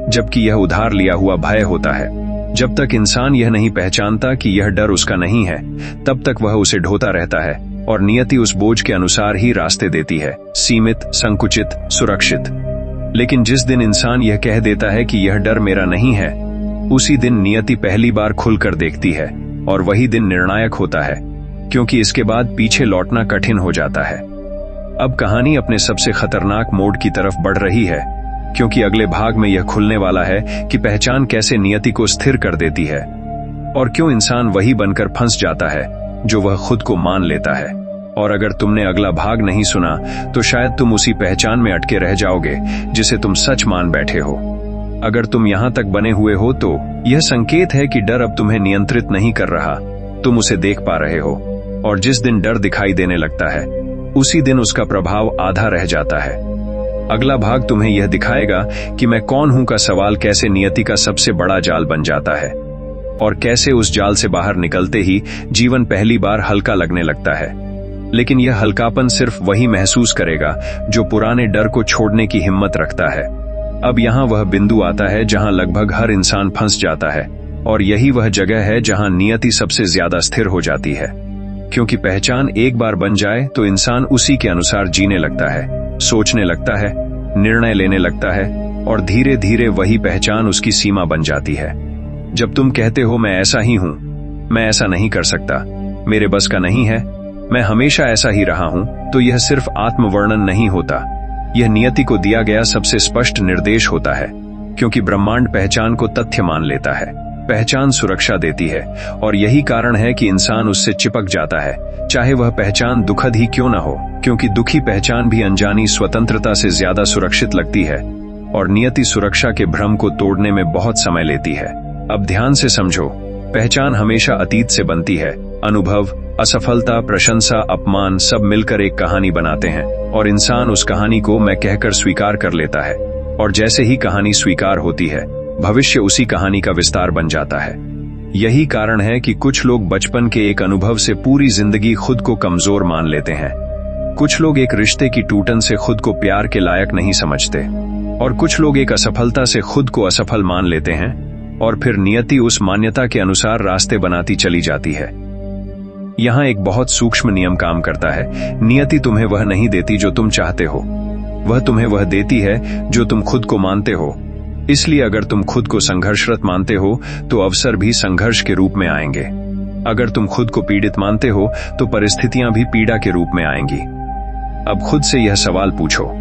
जबकि यह उधार लिया हुआ भय होता है। जब तक इंसान यह नहीं पहचानता कि यह डर उसका नहीं है, तब तक वह उसे ढोता रहता है और नियति उस बोझ के अनुसार ही रास्ते देती है, सीमित, संकुचित, सुरक्षित। लेकिन जिस दिन इंसान यह कह देता है कि यह डर मेरा नहीं है, उसी दिन नियति पहली बार खुलकर देखती है, और वही दिन निर्णायक होता है, क्योंकि इसके बाद पीछे लौटना कठिन हो जाता है। अब कहानी अपने सबसे खतरनाक मोड़ की तरफ बढ़ रही है, क्योंकि अगले भाग में यह खुलने वाला है कि पहचान कैसे नियति को स्थिर कर देती है, और क्यों इंसान वही बनकर फंस जाता है जो वह खुद को मान लेता है। और अगर तुमने अगला भाग नहीं सुना, तो शायद तुम उसी पहचान में अटके रह जाओगे जिसे तुम सच मान बैठे हो। अगर तुम यहां तक बने हुए हो, तो यह संकेत है कि डर अब तुम्हें नियंत्रित नहीं कर रहा, तुम उसे देख पा रहे हो। और जिस दिन डर दिखाई देने लगता है, उसी दिन उसका प्रभाव आधा रह जाता है। अगला भाग तुम्हें यह दिखाएगा कि मैं कौन हूं का सवाल कैसे नियति का सबसे बड़ा जाल बन जाता है, और कैसे उस जाल से बाहर निकलते ही जीवन पहली बार हल्का लगने लगता है। लेकिन यह हल्कापन सिर्फ वही महसूस करेगा जो पुराने डर को छोड़ने की हिम्मत रखता है। अब यहाँ वह बिंदु आता है जहां लगभग हर इंसान फंस जाता है, और यही वह जगह है जहां नियति सबसे ज्यादा स्थिर हो जाती है। क्योंकि पहचान एक बार बन जाए तो इंसान उसी के अनुसार जीने लगता है, सोचने लगता है, निर्णय लेने लगता है, और धीरे धीरे वही पहचान उसकी सीमा बन जाती है। जब तुम कहते हो मैं ऐसा ही हूं, मैं ऐसा नहीं कर सकता, मेरे बस का नहीं है, मैं हमेशा ऐसा ही रहा हूं, तो यह सिर्फ आत्मवर्णन नहीं होता, यह नियति को दिया गया सबसे स्पष्ट निर्देश होता है। क्योंकि ब्रह्मांड पहचान को तथ्य मान लेता है, पहचान सुरक्षा देती है, और यही कारण है कि इंसान उससे चिपक जाता है, चाहे वह पहचान दुखद ही क्यों न हो। क्योंकि दुखी पहचान भी अनजानी स्वतंत्रता से ज्यादा सुरक्षित लगती है, और नियति सुरक्षा के भ्रम को तोड़ने में बहुत समय लेती है। अब ध्यान से समझो, पहचान हमेशा अतीत से बनती है। अनुभव, असफलता, प्रशंसा, अपमान सब मिलकर एक कहानी बनाते हैं, और इंसान उस कहानी को मैं कहकर स्वीकार कर लेता है। और जैसे ही कहानी स्वीकार होती है, भविष्य उसी कहानी का विस्तार बन जाता है। यही कारण है कि कुछ लोग बचपन के एक अनुभव से पूरी जिंदगी खुद को कमजोर मान लेते हैं। कुछ लोग एक रिश्ते की टूटन से खुद को प्यार के लायक नहीं समझते, और कुछ लोग एक असफलता से खुद को असफल मान लेते हैं, और फिर नियति उस मान्यता के अनुसार रास्ते बनाती चली जाती है। यहाँ एक बहुत सूक्ष्म नियम काम करता है। नियति तुम्हें वह नहीं देती जो तुम चाहते हो, वह तुम्हें वह देती है जो तुम खुद को मानते हो। इसलिए अगर तुम खुद को संघर्षरत मानते हो, तो अवसर भी संघर्ष के रूप में आएंगे। अगर तुम खुद को पीड़ित मानते हो, तो परिस्थितियां भी पीड़ा के रूप में आएंगी। अब खुद से यह सवाल पूछो,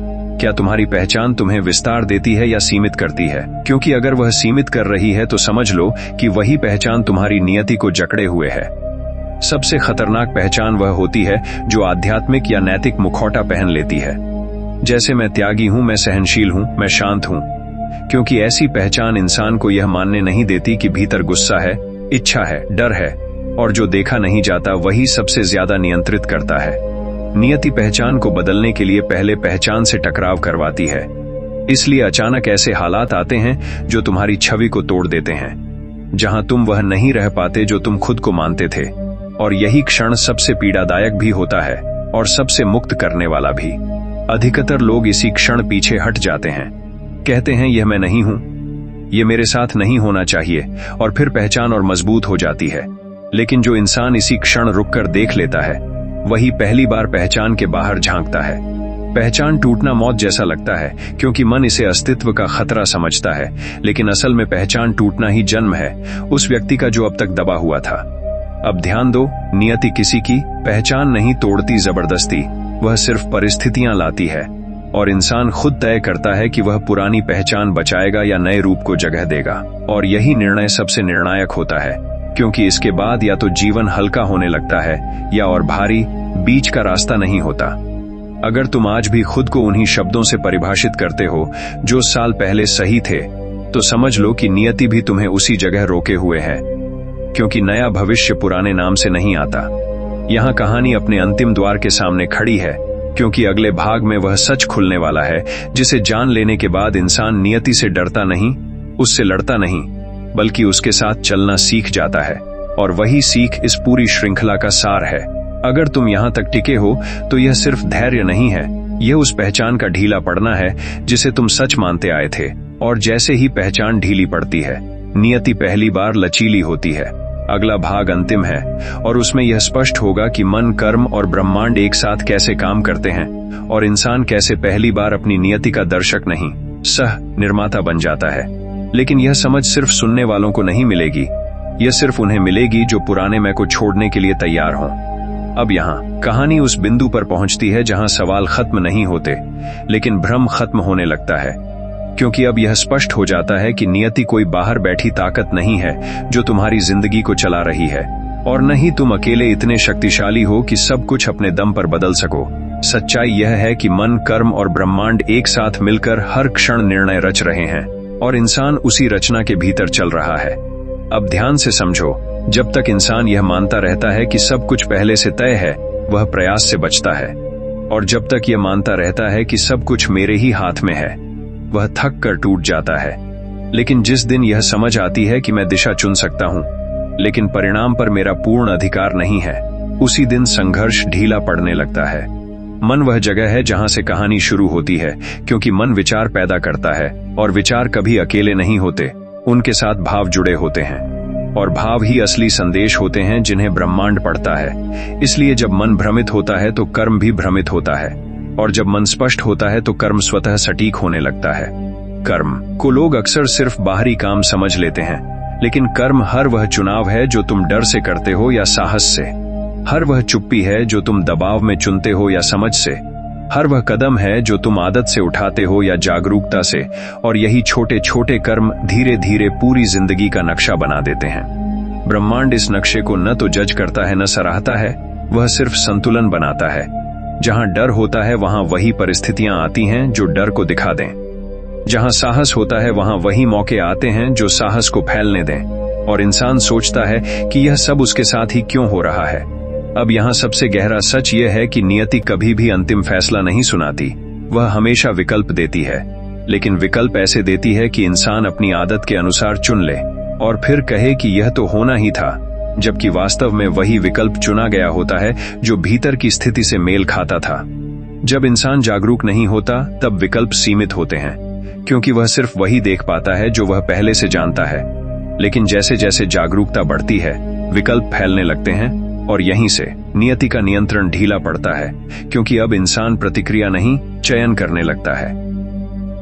क्या तुम्हारी पहचान तुम्हें विस्तार देती है या सीमित करती है? क्योंकि अगर वह सीमित कर रही है, तो समझ लो कि वही पहचान तुम्हारी नियति को जकड़े हुए है। सबसे खतरनाक पहचान वह होती है जो आध्यात्मिक या नैतिक मुखौटा पहन लेती है। जैसे मैं त्यागी हूं, मैं सहनशील हूं, मैं शांत हूं। क्योंकि ऐसी पहचान इंसान को यह मानने नहीं देती कि भीतर गुस्सा है, इच्छा है, डर है, और जो देखा नहीं जाता वही सबसे ज्यादा नियंत्रित करता है। नियति पहचान को बदलने के लिए पहले पहचान से टकराव करवाती है। इसलिए अचानक ऐसे हालात आते हैं जो तुम्हारी छवि को तोड़ देते हैं, जहां तुम वह नहीं रह पाते जो तुम खुद को मानते थे। और यही क्षण सबसे पीड़ादायक भी होता है, और सबसे मुक्त करने वाला भी। अधिकतर लोग इसी क्षण पीछे हट जाते हैं, कहते हैं यह मैं नहीं हूं, ये मेरे साथ नहीं होना चाहिए, और फिर पहचान और मजबूत हो जाती है। लेकिन जो इंसान इसी क्षण रुककर देख लेता है, वही पहली बार पहचान के बाहर झांकता है। पहचान टूटना मौत जैसा लगता है, क्योंकि मन इसे अस्तित्व का खतरा समझता है, लेकिन असल में पहचान टूटना ही जन्म है उस व्यक्ति का जो अब तक दबा हुआ था। अब ध्यान दो, नियति किसी की पहचान नहीं तोड़ती जबरदस्ती, वह सिर्फ परिस्थितियां लाती है, और इंसान खुद तय करता है कि वह पुरानी पहचान बचाएगा या नए रूप को जगह देगा। और यही निर्णय सबसे निर्णायक होता है, क्योंकि इसके बाद या तो जीवन हल्का होने लगता है या और भारी, बीच का रास्ता नहीं होता। अगर तुम आज भी खुद को उन्हीं शब्दों से परिभाषित करते हो जो साल पहले सही थे, तो समझ लो कि नियति भी तुम्हें उसी जगह रोके हुए है, क्योंकि नया भविष्य पुराने नाम से नहीं आता। यहाँ कहानी अपने अंतिम द्वार के सामने खड़ी है, क्योंकि अगले भाग में वह सच खुलने वाला है जिसे जान लेने के बाद इंसान नियति से डरता नहीं, उससे लड़ता नहीं, बल्कि उसके साथ चलना सीख जाता है। और वही सीख इस पूरी श्रृंखला का सार है। अगर तुम यहाँ तक टिके हो तो यह सिर्फ धैर्य नहीं है, यह उस पहचान का ढीला पड़ना है जिसे तुम सच मानते आए थे। और जैसे ही पहचान ढीली पड़ती है, नियति पहली बार लचीली होती है। अगला भाग अंतिम है, और उसमें यह स्पष्ट होगा कि मन, कर्म और ब्रह्मांड एक साथ कैसे काम करते हैं, और इंसान कैसे पहली बार अपनी नियति का दर्शक नहीं, सह निर्माता बन जाता है। लेकिन यह समझ सिर्फ सुनने वालों को नहीं मिलेगी, यह सिर्फ उन्हें मिलेगी जो पुराने मैं को छोड़ने के लिए तैयार हों। अब यहाँ कहानी उस बिंदु पर पहुंचती है जहां सवाल खत्म नहीं होते, लेकिन भ्रम खत्म होने लगता है, क्योंकि अब यह स्पष्ट हो जाता है कि नियति कोई बाहर बैठी ताकत नहीं है जो तुम्हारी जिंदगी को चला रही है, और न ही तुम अकेले इतने शक्तिशाली हो कि सब कुछ अपने दम पर बदल सको। सच्चाई यह है कि मन, कर्म और ब्रह्मांड एक साथ मिलकर हर क्षण निर्णय रच रहे हैं, और इंसान उसी रचना के भीतर चल रहा है। अब ध्यान से समझो, जब तक इंसान यह मानता रहता है कि सब कुछ पहले से तय है, वह प्रयास से बचता है, और जब तक यह मानता रहता है कि सब कुछ मेरे ही हाथ में है, वह थक कर टूट जाता है। लेकिन जिस दिन यह समझ आती है कि मैं दिशा चुन सकता हूं, लेकिन परिणाम पर मेरा पूर्ण अधिकार नहीं है, उसी दिन संघर्ष ढीला पड़ने लगता है। मन वह जगह है जहां से कहानी शुरू होती है, क्योंकि मन विचार पैदा करता है, और विचार कभी अकेले नहीं होते, उनके साथ भाव जुड़े होते हैं, और भाव ही असली संदेश होते हैं जिन्हें ब्रह्मांड पढ़ता है। इसलिए जब मन भ्रमित होता है तो कर्म भी भ्रमित होता है, और जब मन स्पष्ट होता है तो कर्म स्वतः सटीक होने लगता है। कर्म को लोग अक्सर सिर्फ बाहरी काम समझ लेते हैं, लेकिन कर्म हर वह चुनाव है जो तुम डर से करते हो या साहस से, हर वह चुप्पी है जो तुम दबाव में चुनते हो या समझ से, हर वह कदम है जो तुम आदत से उठाते हो या जागरूकता से, और यही छोटे छोटे कर्म धीरे धीरे पूरी जिंदगी का नक्शा बना देते हैं। ब्रह्मांड इस नक्शे को न तो जज करता है न सराहता है, वह सिर्फ संतुलन बनाता है। जहां डर होता है वहां वही परिस्थितियां आती हैं जो डर को दिखा दें, जहां साहस होता है वहां वही मौके आते हैं जो साहस को फैलने दें, और इंसान सोचता है कि यह सब उसके साथ ही क्यों हो रहा है। अब यहाँ सबसे गहरा सच यह है कि नियति कभी भी अंतिम फैसला नहीं सुनाती, वह हमेशा विकल्प देती है, लेकिन विकल्प ऐसे देती है कि इंसान अपनी आदत के अनुसार चुन ले, और फिर कहे कि यह तो होना ही था, जबकि वास्तव में वही विकल्प चुना गया होता है जो भीतर की स्थिति से मेल खाता था। जब इंसान जागरूक नहीं होता तब विकल्प सीमित होते हैं, क्योंकि वह सिर्फ वही देख पाता है जो वह पहले से जानता है। लेकिन जैसे जैसे जागरूकता बढ़ती है, विकल्प फैलने लगते हैं, और यहीं से नियति का नियंत्रण ढीला पड़ता है, क्योंकि अब इंसान प्रतिक्रिया नहीं, चयन करने लगता है।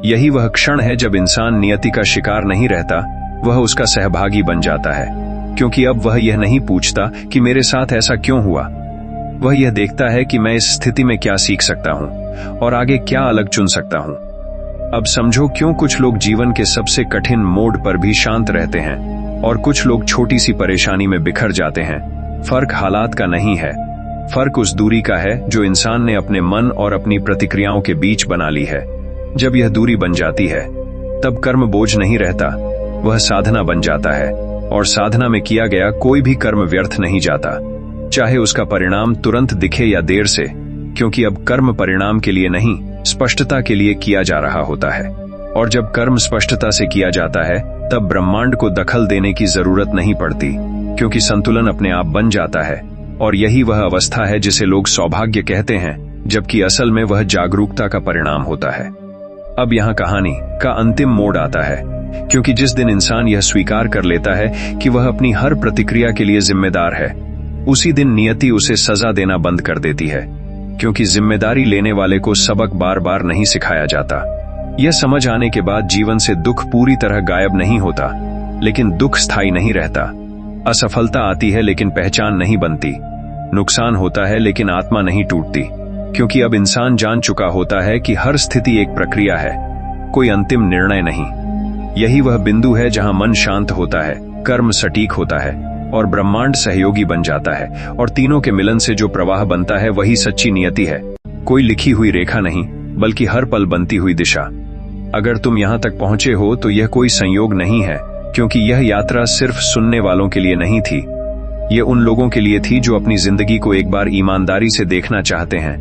यही वह क्षण है जब इंसान नियति का शिकार नहीं रहता, वह उसका सहभागी बन जाता है, क्योंकि अब वह यह नहीं पूछता कि मेरे साथ ऐसा क्यों हुआ, वह यह देखता है कि मैं इस स्थिति में क्या सीख सकता हूं और आगे क्या अलग चुन सकता हूं। अब समझो क्यों कुछ लोग जीवन के सबसे कठिन मोड़ पर भी शांत रहते हैं और कुछ लोग छोटी सी परेशानी में बिखर जाते हैं। फर्क हालात का नहीं है, फर्क उस दूरी का है जो इंसान ने अपने मन और अपनी प्रतिक्रियाओं के बीच बना ली है। जब यह दूरी बन जाती है तब कर्म बोझ नहीं रहता, वह साधना बन जाता है, और साधना में किया गया कोई भी कर्म व्यर्थ नहीं जाता, चाहे उसका परिणाम तुरंत दिखे या देर से, क्योंकि अब कर्म परिणाम के लिए नहीं, स्पष्टता के लिए किया जा रहा होता है। और जब कर्म स्पष्टता से किया जाता है तब ब्रह्मांड को दखल देने की जरूरत नहीं पड़ती, क्योंकि संतुलन अपने आप बन जाता है। और यही वह अवस्था है जिसे लोग सौभाग्य कहते हैं, जबकि असल में वह जागरूकता का परिणाम होता है। अब यहाँ कहानी का अंतिम मोड़ आता है, क्योंकि जिस दिन इंसान यह स्वीकार कर लेता है कि वह अपनी हर प्रतिक्रिया के लिए जिम्मेदार है, उसी दिन नियति उसे सजा देना बंद कर देती है, क्योंकि जिम्मेदारी लेने वाले को सबक बार बार नहीं सिखाया जाता। यह समझ आने के बाद जीवन से दुख पूरी तरह गायब नहीं होता, लेकिन दुख स्थायी नहीं रहता। असफलता आती है लेकिन पहचान नहीं बनती, नुकसान होता है लेकिन आत्मा नहीं टूटती। क्योंकि अब इंसान जान चुका होता है कि हर स्थिति एक प्रक्रिया है, कोई अंतिम निर्णय नहीं। यही वह बिंदु है जहां मन शांत होता है, कर्म सटीक होता है और ब्रह्मांड सहयोगी बन जाता है, और तीनों के मिलन से जो प्रवाह बनता है वही सच्ची नियति है। कोई लिखी हुई रेखा नहीं, बल्कि हर पल बनती हुई दिशा। अगर तुम यहां तक पहुंचे हो तो यह कोई संयोग नहीं है, क्योंकि यह यात्रा सिर्फ सुनने वालों के लिए नहीं थी। यह उन लोगों के लिए थी जो अपनी जिंदगी को एक बार ईमानदारी से देखना चाहते हैं,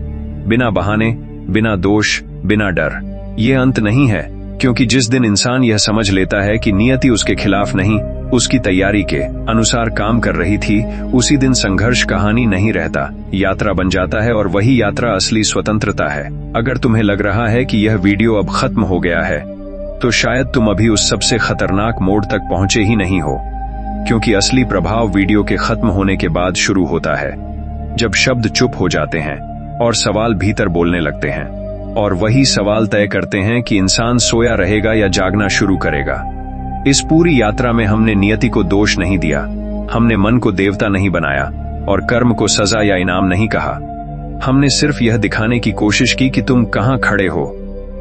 बिना बहाने, बिना दोष, बिना डर। यह अंत नहीं है, क्योंकि जिस दिन इंसान यह समझ लेता है कि नियति उसके खिलाफ नहीं, उसकी तैयारी के अनुसार काम कर रही थी, उसी दिन संघर्ष कहानी नहीं रहता, यात्रा बन जाता है, और वही यात्रा असली स्वतंत्रता है। अगर तुम्हें लग रहा है कि यह वीडियो अब खत्म हो गया है, तो शायद तुम अभी उस सबसे खतरनाक मोड़ तक पहुंचे ही नहीं हो, क्योंकि असली प्रभाव वीडियो के खत्म होने के बाद शुरू होता है, जब शब्द चुप हो जाते हैं और सवाल भीतर बोलने लगते हैं, और वही सवाल तय करते हैं कि इंसान सोया रहेगा या जागना शुरू करेगा। इस पूरी यात्रा में हमने नियति को दोष नहीं दिया, हमने मन को देवता नहीं बनाया और कर्म को सजा या इनाम नहीं कहा। हमने सिर्फ यह दिखाने की कोशिश की कि तुम कहां खड़े हो,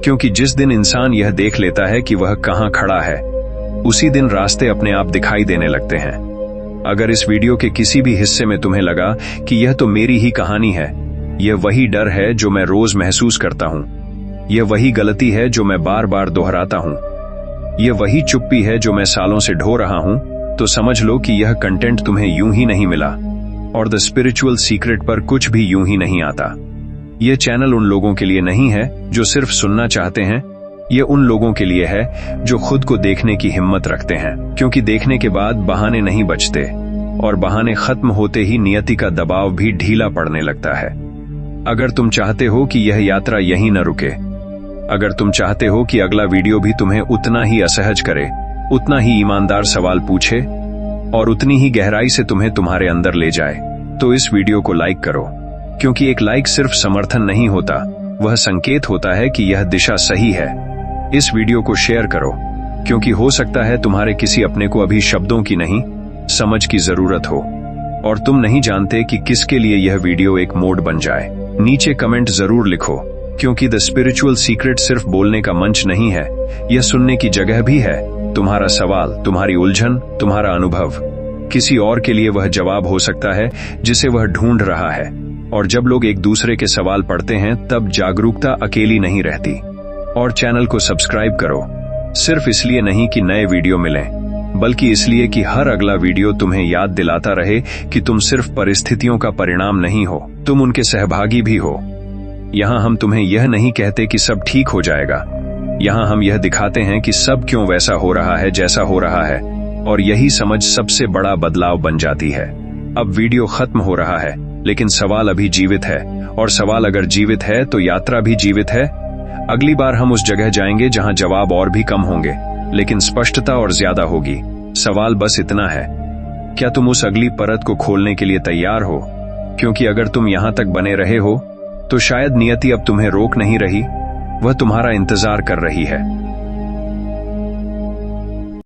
क्योंकि जिस दिन इंसान यह देख लेता है कि वह कहां खड़ा है, उसी दिन रास्ते अपने आप दिखाई देने लगते हैं। अगर इस वीडियो के किसी भी हिस्से में तुम्हें लगा कि यह तो मेरी ही कहानी है, यह वही डर है जो मैं रोज महसूस करता हूं, यह वही गलती है जो मैं बार बार दोहराता हूं, यह वही चुप्पी है जो मैं सालों से ढो रहा हूं, तो समझ लो कि यह कंटेंट तुम्हें यूं ही नहीं मिला, और द स्पिरिचुअल सीक्रेट पर कुछ भी यूं ही नहीं आता। यह चैनल उन लोगों के लिए नहीं है जो सिर्फ सुनना चाहते हैं, यह उन लोगों के लिए है जो खुद को देखने की हिम्मत रखते हैं, क्योंकि देखने के बाद बहाने नहीं बचते, और बहाने खत्म होते ही नियति का दबाव भी ढीला पड़ने लगता है। अगर तुम चाहते हो कि यह यात्रा यहीं न रुके, अगर तुम चाहते हो कि अगला वीडियो भी तुम्हें उतना ही असहज करे, उतना ही ईमानदार सवाल पूछे और उतनी ही गहराई से तुम्हें तुम्हारे अंदर ले जाए, तो इस वीडियो को लाइक करो, क्योंकि एक लाइक सिर्फ समर्थन नहीं होता, वह संकेत होता है कि यह दिशा सही है। इस वीडियो को शेयर करो, क्योंकि हो सकता है तुम्हारे किसी अपने को अभी शब्दों की नहीं, समझ की जरूरत हो, और तुम नहीं जानते कि किसके लिए यह वीडियो एक मोड बन जाए। नीचे कमेंट जरूर लिखो, क्योंकि द स्पिरिचुअल सीक्रेट सिर्फ बोलने का मंच नहीं है, यह सुनने की जगह भी है। तुम्हारा सवाल, तुम्हारी उलझन, तुम्हारा अनुभव किसी और के लिए वह जवाब हो सकता है जिसे वह ढूंढ रहा है। और जब लोग एक दूसरे के सवाल पढ़ते हैं, तब जागरूकता अकेली नहीं रहती। और चैनल को सब्सक्राइब करो, सिर्फ इसलिए नहीं कि नए वीडियो मिलें, बल्कि इसलिए कि हर अगला वीडियो तुम्हें याद दिलाता रहे कि तुम सिर्फ परिस्थितियों का परिणाम नहीं हो, तुम उनके सहभागी भी हो। यहाँ हम तुम्हें यह नहीं कहते कि सब ठीक हो जाएगा, यहाँ हम यह दिखाते हैं कि सब क्यों वैसा हो रहा है जैसा हो रहा है, और यही समझ सबसे बड़ा बदलाव बन जाती है। अब वीडियो खत्म हो रहा है, लेकिन सवाल अभी जीवित है, और सवाल अगर जीवित है तो यात्रा भी जीवित है। अगली बार हम उस जगह जाएंगे जहां जवाब और भी कम होंगे, लेकिन स्पष्टता और ज्यादा होगी। सवाल बस इतना है, क्या तुम उस अगली परत को खोलने के लिए तैयार हो? क्योंकि अगर तुम यहां तक बने रहे हो, तो शायद नियति अब तुम्हें रोक नहीं रही, वह तुम्हारा इंतजार कर रही है।